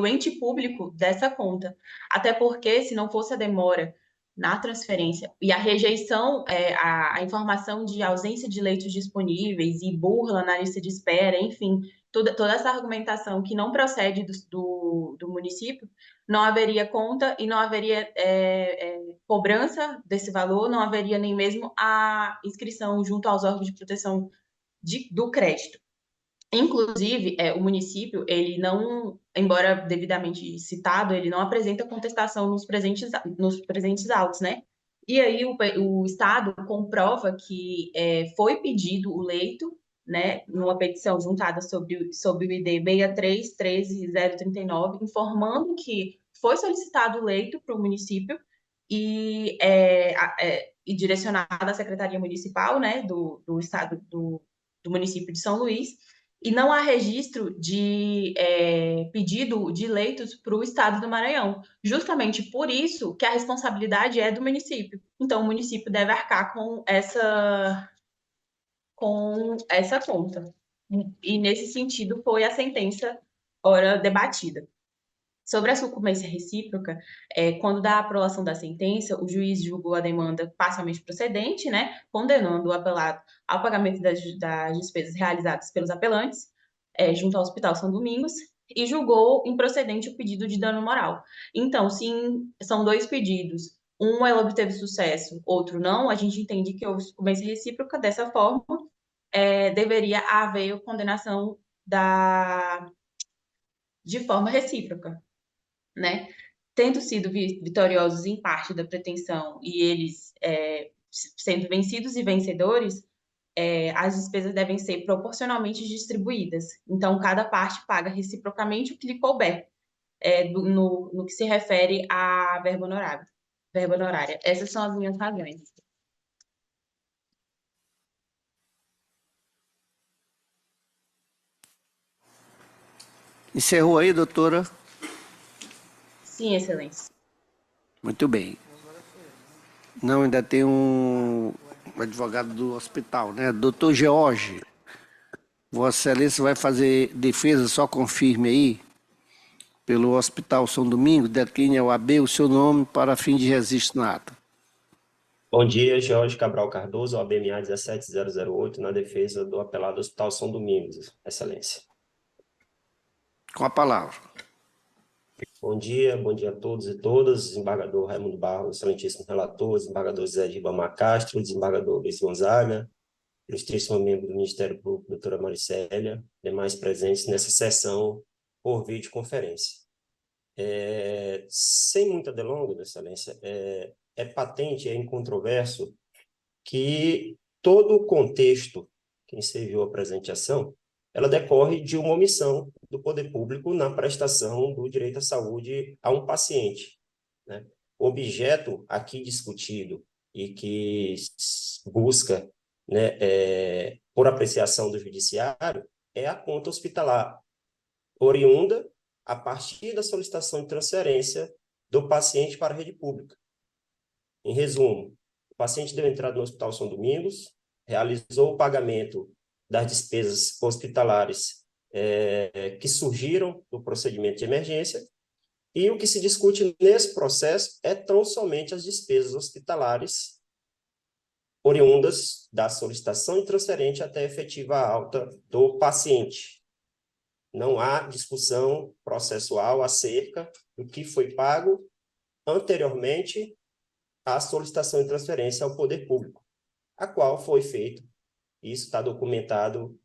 [SPEAKER 8] ente público dessa conta. Até porque, se não fosse a demora na transferência e a rejeição, a informação de ausência de leitos disponíveis e burla na lista de espera, enfim, toda essa argumentação que não procede do município, não haveria conta e não haveria cobrança desse valor, não haveria nem mesmo a inscrição junto aos órgãos de proteção do crédito. Inclusive, o município, ele não, embora devidamente citado, ele não apresenta contestação nos presentes autos, né? E aí o Estado comprova que foi pedido o leito, né, numa petição juntada sob o ID 6313039, informando que foi solicitado o leito para o município e direcionado à Secretaria Municipal, né, do Estado do município de São Luís, e não há registro de pedido de leitos para o Estado do Maranhão. Justamente por isso que a responsabilidade é do município. Então, o município deve arcar com essa conta. E, nesse sentido, foi a sentença ora debatida. Sobre a sucumbência recíproca, quando da aprovação da sentença, o juiz julgou a demanda parcialmente procedente, né, condenando o apelado ao pagamento das despesas realizadas pelos apelantes, junto ao Hospital São Domingos, e julgou improcedente o pedido de dano moral. Então, se são dois pedidos, um ela obteve sucesso, outro não, a gente entende que houve sucumbência recíproca. Dessa forma, deveria haver condenação de forma recíproca, né? Tendo sido vitoriosos em parte da pretensão e eles sendo vencidos e vencedores, as despesas devem ser proporcionalmente distribuídas. Então, cada parte paga reciprocamente o que lhe couber, no que se refere à verba honorária. Essas são as minhas razões.
[SPEAKER 2] Encerrou aí, doutora?
[SPEAKER 8] Sim, Excelência.
[SPEAKER 2] Muito bem. Não, ainda tem um advogado do hospital, né? Doutor George, Vossa Excelência vai fazer defesa, só confirme aí, pelo Hospital São Domingos, decline ao AB o seu nome para fim de registro na ata.
[SPEAKER 9] Bom dia, Jorge Cabral Cardoso, OAB-MA 17008, na defesa do apelado Hospital São Domingos, Excelência.
[SPEAKER 2] Com a palavra.
[SPEAKER 9] Bom dia a todos e todas, desembargador Raimundo Barros, excelentíssimo relator, desembargador Zé de Ribamar Castro, desembargador Luiz Gonzaga, ilustríssimo membro do Ministério Público, doutora Maricélia, demais presentes nessa sessão por videoconferência. Sem muita delonga, Excelência, é patente, é incontroverso que todo o contexto que ensejaou a presente ação, ela decorre de uma omissão do poder público na prestação do direito à saúde a um paciente, né? O objeto aqui discutido e que busca, né, por apreciação do judiciário é a conta hospitalar, oriunda a partir da solicitação de transferência do paciente para a rede pública. Em resumo, o paciente deu entrada no Hospital São Domingos, realizou o pagamento das despesas hospitalares que surgiram do procedimento de emergência, e o que se discute nesse processo é tão somente as despesas hospitalares oriundas da solicitação de transferência até a efetiva alta do paciente. Não há discussão processual acerca do que foi pago anteriormente à solicitação de transferência ao poder público, a qual foi feito. Isso está documentado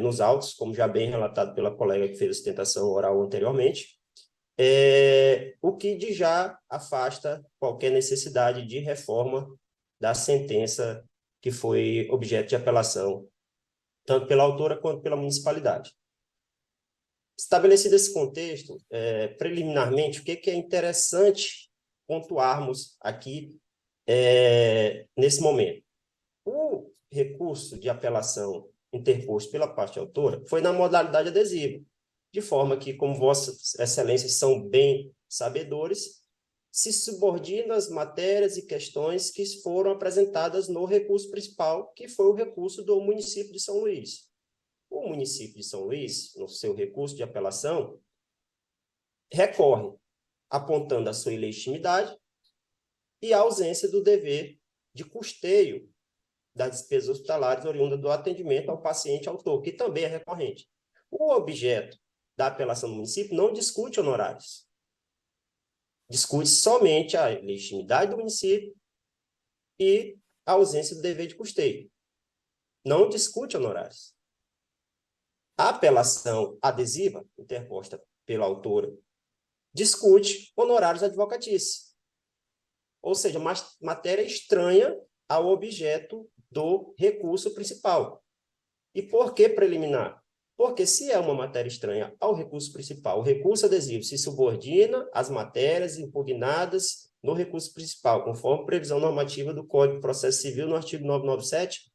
[SPEAKER 9] nos autos, como já bem relatado pela colega que fez a sustentação oral anteriormente, o que de já afasta qualquer necessidade de reforma da sentença que foi objeto de apelação, tanto pela autora quanto pela municipalidade. Estabelecido esse contexto, preliminarmente, o que é interessante pontuarmos aqui nesse momento? O recurso de apelação interposto pela parte autora foi na modalidade adesiva, de forma que, como Vossas Excelências são bem sabedores, se subordina às matérias e questões que foram apresentadas no recurso principal, que foi o recurso do município de São Luís. O município de São Luís, no seu recurso de apelação, recorre apontando a sua ilegitimidade e a ausência do dever de custeio das despesas hospitalares oriundas do atendimento ao paciente autor, que também é recorrente. O objeto da apelação do município não discute honorários. Discute somente a legitimidade do município e a ausência do dever de custeio. Não discute honorários. A apelação adesiva, interposta pela autora, discute honorários advocatícios. Ou seja, matéria estranha ao objeto do recurso principal. E por que preliminar? Porque se é uma matéria estranha ao recurso principal, o recurso adesivo se subordina às matérias impugnadas no recurso principal, conforme previsão normativa do Código de Processo Civil, no artigo 997,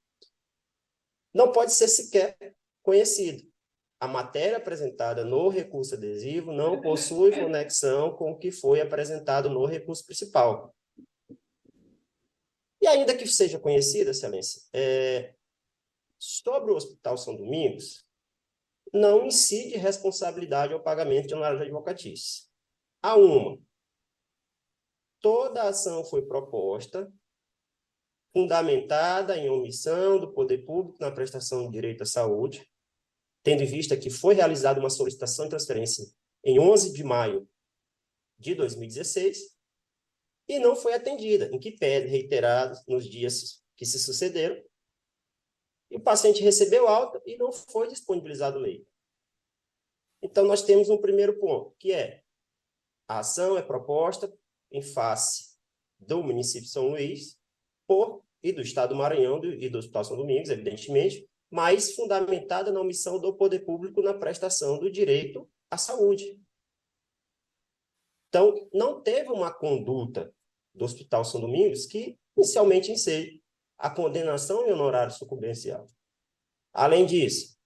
[SPEAKER 9] não pode ser sequer conhecido. A matéria apresentada no recurso adesivo não possui conexão com o que foi apresentado no recurso principal. E ainda que seja conhecida, Excelência, sobre o Hospital São Domingos, não incide responsabilidade ao pagamento de honorários advocatícios. Toda a ação foi proposta, fundamentada em omissão do poder público na prestação de direito à saúde, tendo em vista que foi realizada uma solicitação de transferência em 11 de maio de 2016, e não foi atendida, em que pede reiterado nos dias que se sucederam, e o paciente recebeu alta e não foi disponibilizado o leito. Então, nós temos um primeiro ponto, que é a ação é proposta em face do município de São Luís e do Estado do Maranhão e do Hospital São Domingos, evidentemente, mas fundamentada na omissão do poder público na prestação do direito à saúde. Então, não teve uma conduta do Hospital São Domingos que inicialmente enseje a condenação em honorário sucumbencial. Além disso,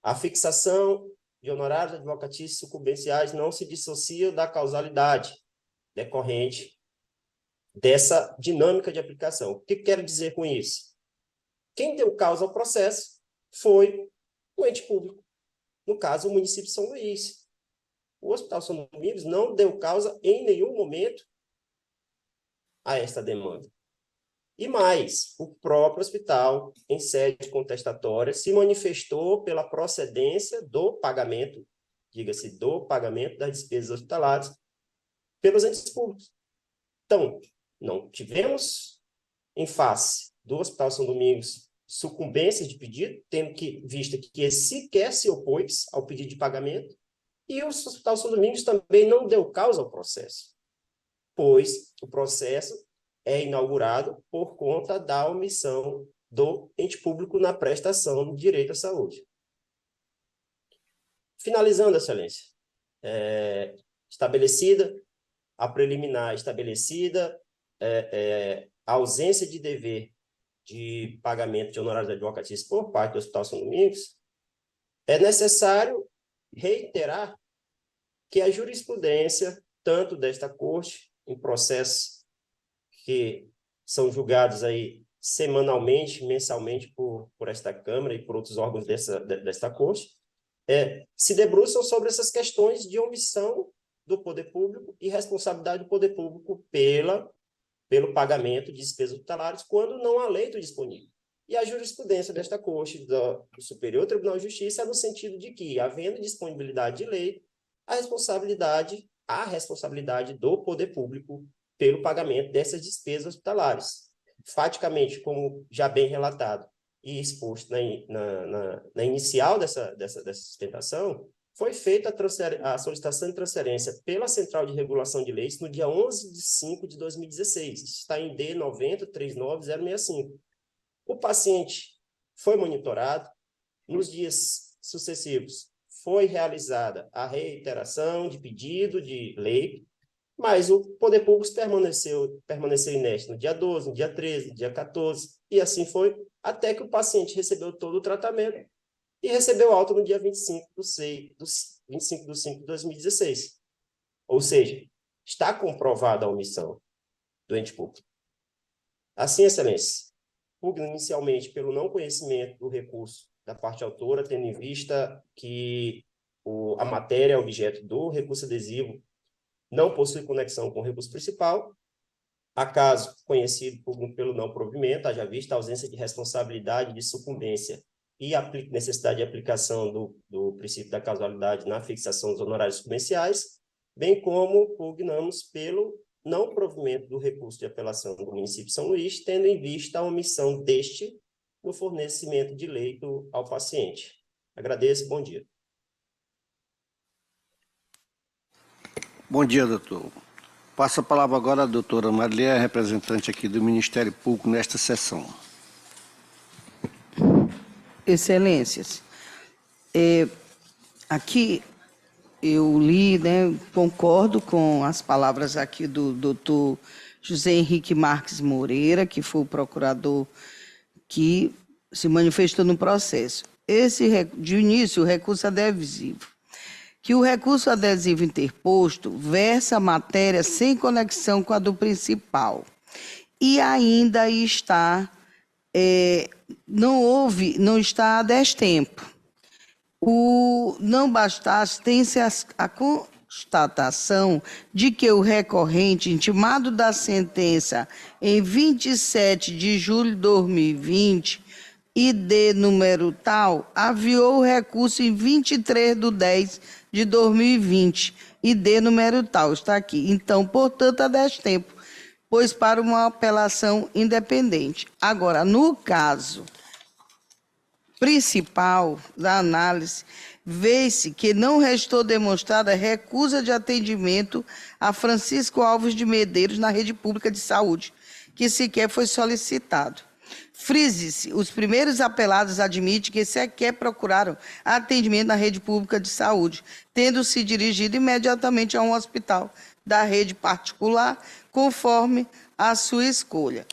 [SPEAKER 9] a fixação de honorários advocatícios sucumbenciais não se dissocia da causalidade decorrente dessa dinâmica de aplicação. O que quero dizer com isso? Quem deu causa ao processo foi o ente público, no caso, o município de São Luís. O Hospital São Domingos não deu causa em nenhum momento a esta demanda. E mais, o próprio hospital, em sede contestatória, se manifestou pela procedência do pagamento, diga-se, do pagamento das despesas hospitalares pelos entes públicos. Então, não tivemos em face do Hospital São Domingos sucumbências de pedido, tendo que vista que ele sequer se opôs ao pedido de pagamento, e o Hospital São Domingos também não deu causa ao processo, pois o processo é inaugurado por conta da omissão do ente público na prestação do direito à saúde. Finalizando, Excelência, estabelecida a preliminar, estabelecida a ausência de dever de pagamento de honorários advocatícios por parte do Hospital São Domingos, é necessário reiterar que a jurisprudência, tanto desta Corte, em processos que são julgados aí semanalmente, mensalmente por esta Câmara e por outros órgãos desta Corte, se debruçam sobre essas questões de omissão do poder público e responsabilidade do poder público pelo pagamento de despesas hospitalares quando não há leito disponível. E a jurisprudência desta Corte do Superior Tribunal de Justiça é no sentido de que, havendo disponibilidade de leito, a responsabilidade do poder público pelo pagamento dessas despesas hospitalares. Faticamente, como já bem relatado e exposto na inicial dessa sustentação, foi feita a solicitação de transferência pela Central de Regulação de Leis no dia 11 de 5 de 2016. Está em D 90-39065. O paciente foi monitorado, nos dias sucessivos foi realizada a reiteração de pedido de leito, mas o poder público permaneceu inerte no dia 12, no dia 13, no dia 14, e assim foi, até que o paciente recebeu todo o tratamento e recebeu alta no dia 25 de 5 de 2016. Ou seja, está comprovada a omissão do ente público. Assim, excelência, pugno inicialmente pelo não conhecimento do recurso da parte autora, tendo em vista que a matéria objeto do recurso adesivo não possui conexão com o recurso principal. Acaso conhecido pelo não provimento, haja vista a ausência de responsabilidade de sucumbência e a necessidade de aplicação do princípio da causalidade na fixação dos honorários comerciais, bem como pugnamos pelo não provimento do recurso de apelação do município de São Luís, tendo em vista a omissão deste no fornecimento de leito ao paciente. Agradeço, bom dia.
[SPEAKER 2] Bom dia, doutor. Passo a palavra agora à doutora Marilé, representante aqui do Ministério Público nesta sessão.
[SPEAKER 6] Excelências, aqui eu li, né, concordo com as palavras aqui do doutor José Henrique Marques Moreira, que foi o procurador que se manifestou no processo. De início, o recurso adesivo. Que o recurso adesivo interposto versa a matéria sem conexão com a do principal. E ainda está, não está a destempo. Não bastasse, tem-se a constatação de que o recorrente, intimado da sentença em 27 de julho de 2020, ID número tal, aviou o recurso em 23/10 de 2020, ID número tal, está aqui. Então, portanto, a destempo, pois para uma apelação independente. Agora, no caso principal da análise, vê-se que não restou demonstrada recusa de atendimento a Francisco Alves de Medeiros na rede pública de saúde, que sequer foi solicitado. Frise-se, os primeiros apelados admitem que sequer procuraram atendimento na rede pública de saúde, tendo se dirigido imediatamente a um hospital da rede particular, conforme a sua escolha.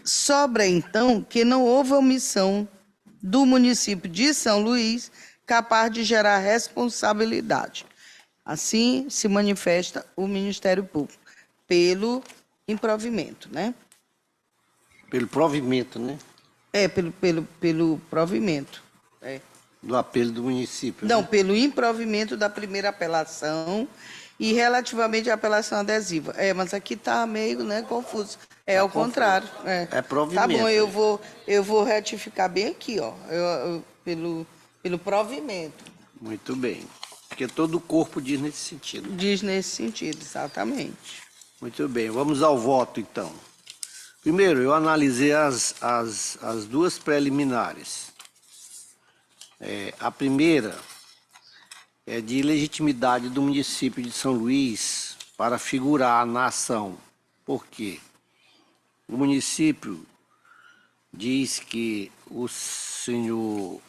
[SPEAKER 6] Sobra, então, que não houve omissão do município de São Luís capaz de gerar responsabilidade. Assim se manifesta o Ministério Público, pelo improvimento, né?
[SPEAKER 2] Pelo provimento, né?
[SPEAKER 6] Pelo provimento.
[SPEAKER 2] Do apelo do município.
[SPEAKER 6] Não,
[SPEAKER 2] né?
[SPEAKER 6] Pelo improvimento da primeira apelação e relativamente à apelação adesiva. Mas aqui está meio, né, confuso. Ao contrário.
[SPEAKER 2] É provimento.
[SPEAKER 6] Tá bom, eu vou retificar bem aqui, ó, pelo provimento.
[SPEAKER 2] Muito bem. Porque todo o corpo diz nesse sentido.
[SPEAKER 6] Diz nesse sentido, exatamente.
[SPEAKER 2] Muito bem, vamos ao voto, então. Primeiro, eu analisei as duas preliminares. A primeira é de legitimidade do município de São Luís para figurar na ação. Por quê? O município diz que o senhor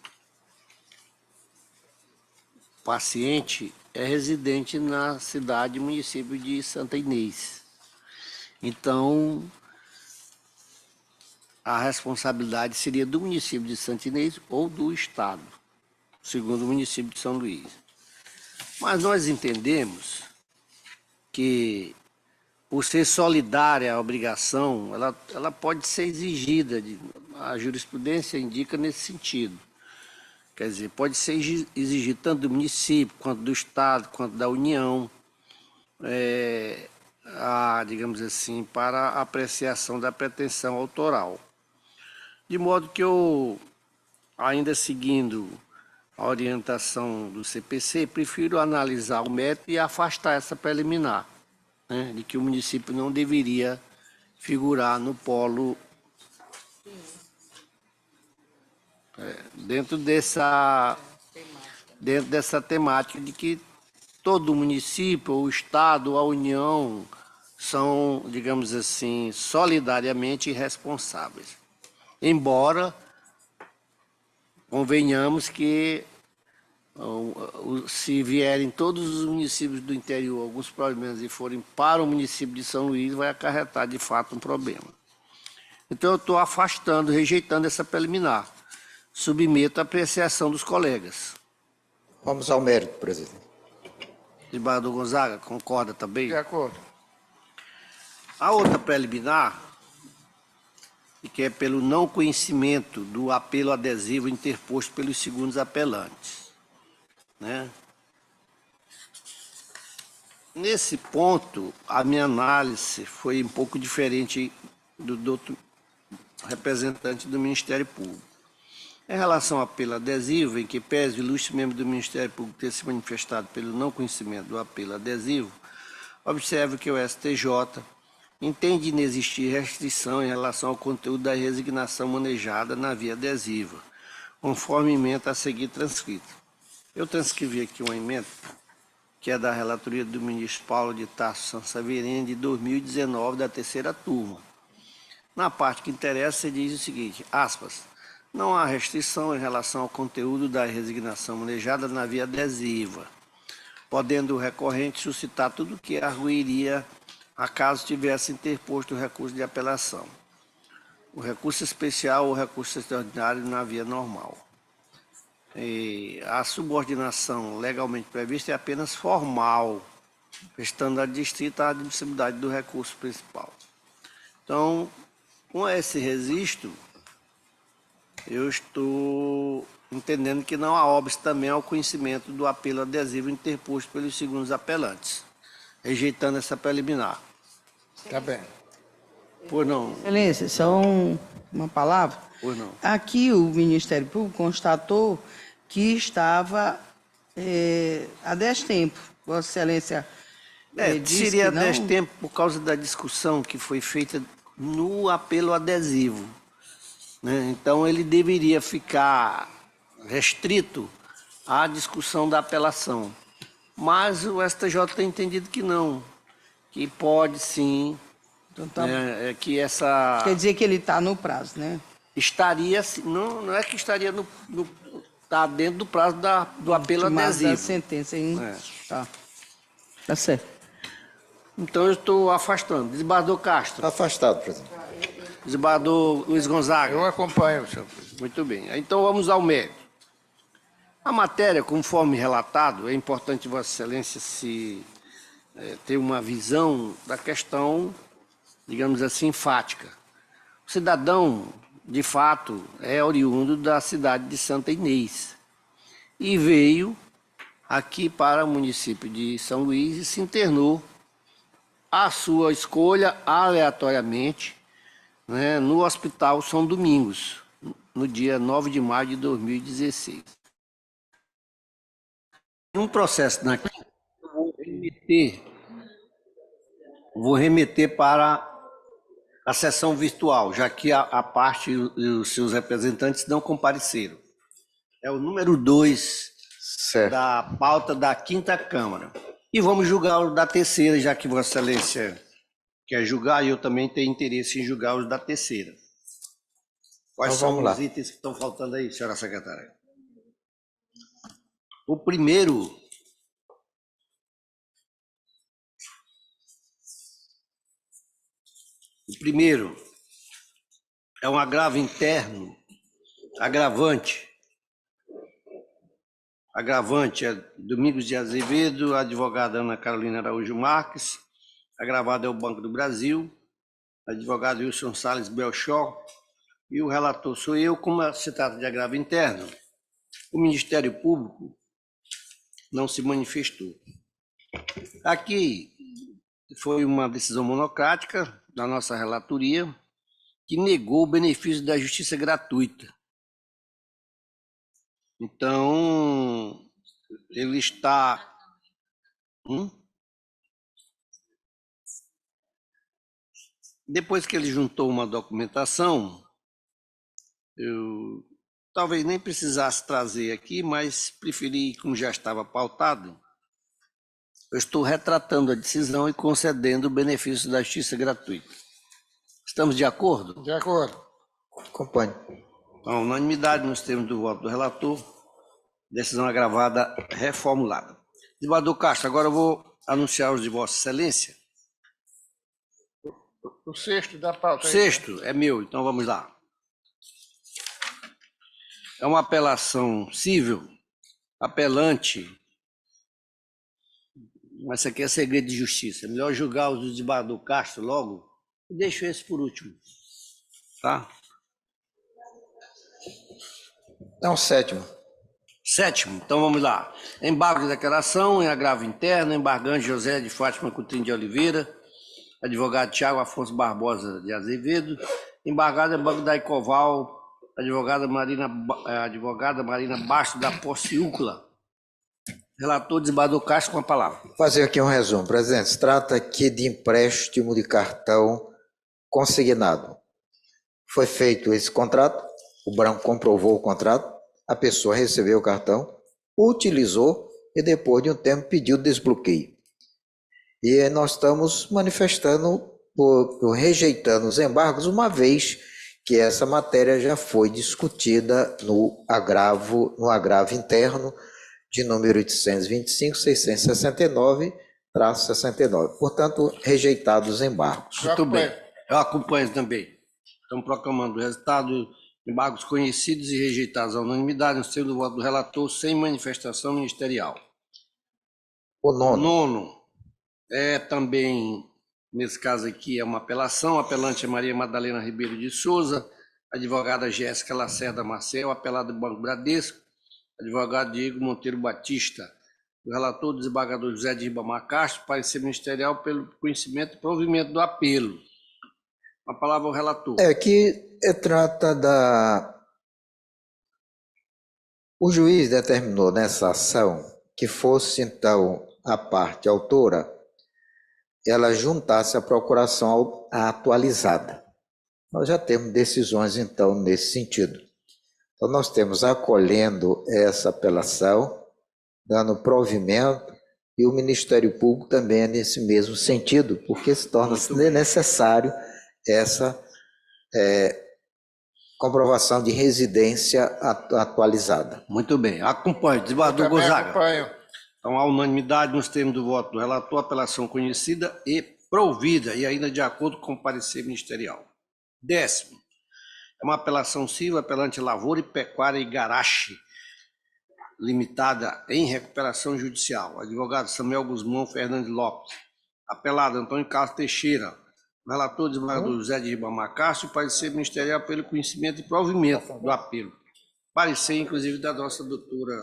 [SPEAKER 2] paciente é residente na cidade e município de Santa Inês. Então, a responsabilidade seria do município de Santa Inês ou do Estado, segundo o município de São Luís. Mas nós entendemos que, por ser solidária a obrigação, ela pode ser exigida, a jurisprudência indica nesse sentido. Quer dizer, pode ser exigido tanto do município, quanto do Estado, quanto da União, digamos assim, para a apreciação da pretensão autoral. De modo que eu, ainda seguindo a orientação do CPC, prefiro analisar o mérito e afastar essa preliminar, né, de que o município não deveria figurar no polo dentro dessa temática de que todo município, o Estado, a União são, digamos assim, solidariamente responsáveis. embora convenhamos que se vierem todos os municípios do interior alguns problemas e forem para o município de São Luís, vai acarretar de fato um problema. Então eu estou afastando, rejeitando essa preliminar. Submeto à apreciação dos colegas.
[SPEAKER 4] Vamos ao mérito, presidente.
[SPEAKER 2] Desembargador Gonzaga, concorda também?
[SPEAKER 3] De acordo.
[SPEAKER 2] A outra preliminar, que é pelo não conhecimento do apelo adesivo interposto pelos segundos apelantes, né? Nesse ponto, a minha análise foi um pouco diferente do outro representante do Ministério Público. Em relação ao apelo adesivo, em que pese o ilustre membro do Ministério Público ter se manifestado pelo não conhecimento do apelo adesivo, observe que o STJ entende inexistir restrição em relação ao conteúdo da resignação manejada na via adesiva, conforme emenda a seguir transcrita. Eu transcrevi aqui uma emenda, que é da relatoria do ministro Paulo de Tarso Sansaverini, de 2019, da terceira turma. Na parte que interessa, diz o seguinte, aspas, não há restrição em relação ao conteúdo da resignação manejada na via adesiva, podendo o recorrente suscitar tudo o que arguiria acaso tivesse interposto o recurso de apelação, o recurso especial ou o recurso extraordinário na via normal. E a subordinação legalmente prevista é apenas formal, restando adstrita à admissibilidade do recurso principal. Então, com esse registro, eu estou entendendo que não há óbice também ao conhecimento do apelo adesivo interposto pelos segundos apelantes, rejeitando essa preliminar.
[SPEAKER 3] Tá bem.
[SPEAKER 2] Pois não.
[SPEAKER 6] Excelência, só uma palavra.
[SPEAKER 2] Pois não.
[SPEAKER 6] Aqui o Ministério Público constatou que estava há 10 tempos. Vossa Excelência disse
[SPEAKER 2] Seria
[SPEAKER 6] que não.
[SPEAKER 2] 10 tempos por causa da discussão que foi feita no apelo adesivo, né? Então ele deveria ficar restrito à discussão da apelação. Mas o STJ tem entendido que não, que pode sim,
[SPEAKER 6] Então, tá bom.
[SPEAKER 2] que essa...
[SPEAKER 6] Quer dizer que ele está no prazo, né?
[SPEAKER 2] Estaria, não é que estaria tá dentro do prazo do apelo adesivo.
[SPEAKER 6] Da sentença, hein?
[SPEAKER 2] É.
[SPEAKER 6] Tá certo.
[SPEAKER 2] Então eu estou afastando. Desembargador Castro.
[SPEAKER 4] Afastado, presidente.
[SPEAKER 2] Desembargador Luiz Gonzaga.
[SPEAKER 3] Eu acompanho, senhor presidente.
[SPEAKER 2] Muito bem. Então vamos ao mérito. A matéria, conforme relatado, é importante Vossa Excelência ter uma visão da questão, digamos assim, enfática. O cidadão, de fato, é oriundo da cidade de Santa Inês e veio aqui para o município de São Luís e se internou à sua escolha aleatoriamente, né, no Hospital São Domingos, no dia 9 de maio de 2016. Um processo daqui, eu vou remeter para a sessão virtual, já que a parte e os seus representantes não compareceram. É o número 2 da pauta da 5ª Câmara. E vamos julgar o da terceira, já que Vossa Excelência quer julgar, e eu também tenho interesse em julgar os da terceira. Quais
[SPEAKER 4] então,
[SPEAKER 2] são os itens que estão faltando aí, senhora secretária? O primeiro é um agravo interno, agravante é Domingos de Azevedo, advogada Ana Carolina Araújo Marques, agravado é o Banco do Brasil, advogado Wilson Salles Belchor, e o relator sou eu. Como se trata de agravo interno, o Ministério Público não se manifestou. Aqui foi uma decisão monocrática da nossa relatoria que negou o benefício da justiça gratuita. Então, ele está... Depois que ele juntou uma documentação, eu talvez nem precisasse trazer aqui, mas preferi, como já estava pautado, eu estou retratando a decisão e concedendo o benefício da justiça gratuita. Estamos de acordo?
[SPEAKER 3] De acordo.
[SPEAKER 4] Acompanho.
[SPEAKER 2] Então, unanimidade nos termos do voto do relator, decisão agravada reformulada. Desembargador Castro, agora eu vou anunciar os de Vossa Excelência.
[SPEAKER 3] O sexto da pauta.
[SPEAKER 2] O sexto é meu, então vamos lá. É uma apelação civil, apelante, mas isso aqui é segredo de justiça. É melhor julgar os do desembargador Castro logo e deixo esse por último. Tá?
[SPEAKER 4] É um sétimo.
[SPEAKER 2] Sétimo, então vamos lá. Embargo de declaração em agravo interno, embargante José de Fátima Coutinho de Oliveira, advogado Tiago Afonso Barbosa de Azevedo, embargado Banco da Icoval, advogada Marina Bastos da Porciúncula. Relator desembargador Castro com a palavra.
[SPEAKER 4] Vou fazer aqui um resumo, presidente. Se trata aqui de empréstimo de cartão consignado. Foi feito esse contrato, o Branco comprovou o contrato, a pessoa recebeu o cartão, utilizou e depois de um tempo pediu desbloqueio. E nós estamos manifestando, rejeitando os embargos, uma vez que essa matéria já foi discutida no agravo interno de número 825.669/69. Portanto, rejeitados os embargos.
[SPEAKER 2] Muito bem. Eu acompanho também. Estamos proclamando o resultado. Embargos conhecidos e rejeitados à unanimidade, no termos do voto do relator, sem manifestação ministerial.
[SPEAKER 4] O nono.
[SPEAKER 2] Nono é também, nesse caso aqui, é uma apelação. A apelante é Maria Madalena Ribeiro de Souza, advogada Jéssica Lacerda Marcel, apelado do Banco Bradesco, advogado Diego Monteiro Batista. O relator, do desembargador José de Ribamar Castro, parecer ministerial pelo conhecimento e provimento do apelo. A palavra ao relator.
[SPEAKER 4] Aqui trata da... O juiz determinou nessa ação que fosse, então, a parte autora, ela juntasse a procuração atualizada. Nós já temos decisões, então, nesse sentido. Então, nós temos acolhendo essa apelação, dando provimento, e o Ministério Público também é nesse mesmo sentido, porque se torna necessário essa comprovação de residência atualizada.
[SPEAKER 2] Muito bem. Acompanho. Desembargador Gonzaga. Acompanho. Então, a unanimidade nos termos do voto do relator, apelação conhecida e provida, e ainda de acordo com o parecer ministerial. Décimo. É uma apelação civil, apelante Lavoura e Pecuária Igarashi, limitada em recuperação judicial. Advogado Samuel Guzmão Fernandes Lopes. Apelado Antônio Carlos Teixeira. Relator, desembargador José de Ribamar Castro, parecer ministerial pelo conhecimento e provimento do apelo. Parecer, inclusive, da nossa doutora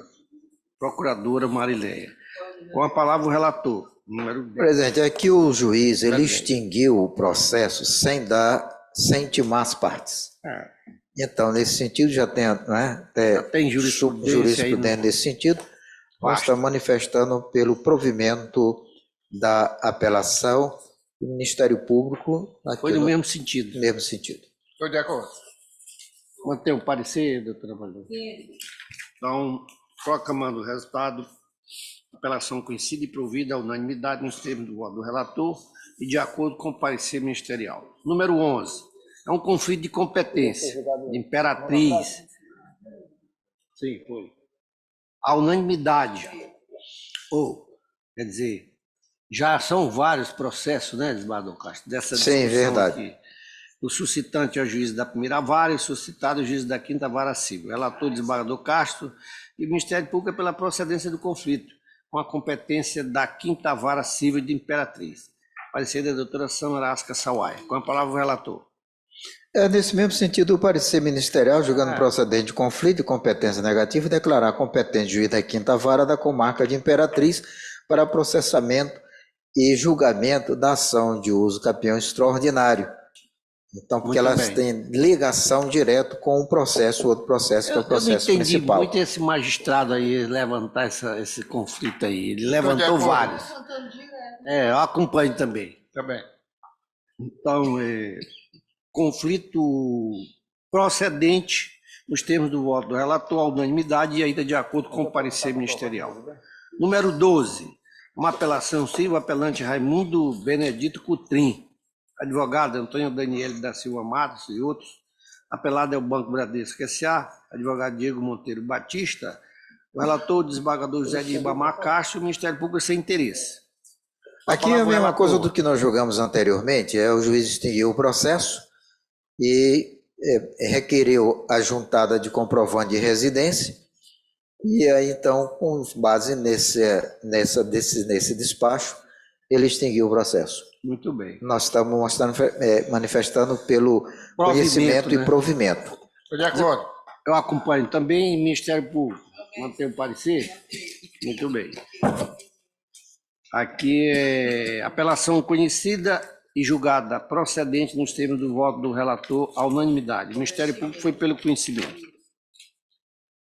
[SPEAKER 2] procuradora Marileia. Com a palavra o relator. Número 10.
[SPEAKER 4] Presidente, é que o juiz ele extinguiu o processo sem intimar as partes. Então, nesse sentido, já tem,
[SPEAKER 2] já tem
[SPEAKER 4] jurisprudência nesse sentido. Nós estamos manifestando pelo provimento da apelação. O Ministério Público...
[SPEAKER 2] Foi no mesmo sentido.
[SPEAKER 4] No mesmo sentido.
[SPEAKER 3] Estou de acordo.
[SPEAKER 2] Mantém o parecer, doutora Maria? Então, proclamando o resultado, apelação conhecida e provida à unanimidade nos termos do voto do relator e de acordo com o parecer ministerial. Número 11. É um conflito de competência. Imperatriz. Sim, foi. A unanimidade. Quer dizer... Já são vários processos, né, desembargador Castro? Dessa discussão.
[SPEAKER 4] Sim, verdade.
[SPEAKER 2] Aqui. O suscitante é o juiz da primeira vara e o suscitado é o juiz da quinta vara civil. Relator, desembargador Castro, e o Ministério Público é pela procedência do conflito, com a competência da quinta vara civil de Imperatriz. Parecer da doutora Samarasca Sawaia. Com a palavra o relator.
[SPEAKER 4] Nesse mesmo sentido, o parecer ministerial, julgando procedente de conflito e competência negativa, declarar competente juiz da quinta vara da comarca de Imperatriz para processamento e julgamento da ação de uso capião extraordinário. Então, porque elas têm ligação direta com o processo, outro processo, que é o processo principal. Eu não entendi
[SPEAKER 2] muito esse magistrado aí levantar esse conflito aí. Ele levantou vários. Eu acompanho também.
[SPEAKER 3] Também.
[SPEAKER 2] Então, conflito procedente nos termos do voto do relator, à unanimidade e ainda de acordo com o parecer ministerial. Número 12. Uma apelação civil, apelante Raimundo Benedito Cutrim, advogado Antônio Daniel da Silva Matos e outros, apelado é o Banco Bradesco S.A., advogado Diego Monteiro Batista, o relator, o desembargador José de Ribamar Castro, e o Ministério Público sem interesse.
[SPEAKER 4] Aqui é a mesma coisa do que nós julgamos anteriormente, o juiz extinguiu o processo e requereu a juntada de comprovante de residência, e aí então, com base nesse despacho, ele extinguiu o processo.
[SPEAKER 2] Muito bem.
[SPEAKER 4] Nós estamos manifestando pelo
[SPEAKER 2] Provimento,
[SPEAKER 4] conhecimento e
[SPEAKER 2] né?
[SPEAKER 4] provimento.
[SPEAKER 3] Estou de acordo.
[SPEAKER 2] Eu acompanho também, Ministério Público. Mantém o parecer? Muito bem. Aqui é apelação conhecida e julgada procedente nos termos do voto do relator à unanimidade. O Ministério Público foi pelo conhecimento.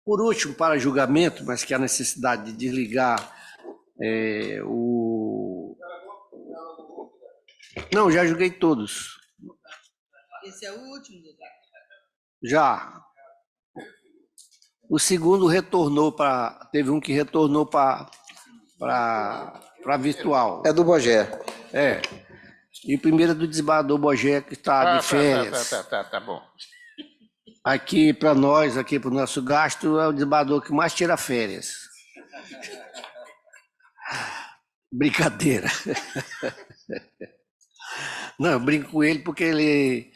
[SPEAKER 2] Por último, para julgamento, mas que há necessidade de desligar o... Não, já julguei todos.
[SPEAKER 6] Esse é o último, doutor?
[SPEAKER 2] Já. O segundo retornou para... Teve um que retornou para virtual.
[SPEAKER 4] É do Bogé.
[SPEAKER 2] É. E o primeiro é do desembargador Bogé, que está de férias.
[SPEAKER 3] Tá bom.
[SPEAKER 2] Aqui para nós, aqui para o nosso gasto, é o desembargador que mais tira férias. Brincadeira. Não, eu brinco com ele porque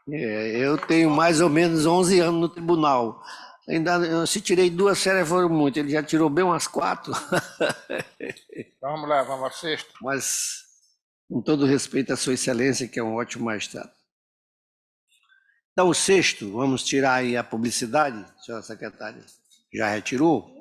[SPEAKER 2] eu tenho mais ou menos 11 anos no tribunal. Ainda, se tirei 2 férias foram muito, ele já tirou bem umas 4.
[SPEAKER 3] Então vamos lá, vamos à sexta.
[SPEAKER 2] Mas, com todo respeito à Sua Excelência, que é um ótimo magistrado. Então, o sexto, vamos tirar aí a publicidade, senhora secretária. Já retirou?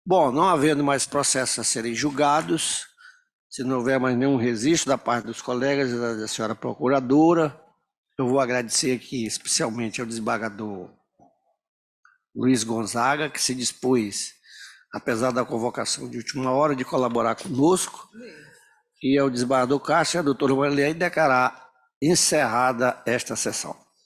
[SPEAKER 2] Bom, não havendo mais processos a serem julgados, se não houver mais nenhum registro da parte dos colegas e da senhora procuradora, eu vou agradecer aqui especialmente ao desembargador Luiz Gonzaga, que se dispôs, apesar da convocação de última hora, de colaborar conosco, e ao desembargador Castro e à doutora Marlene declarar encerrada esta sessão.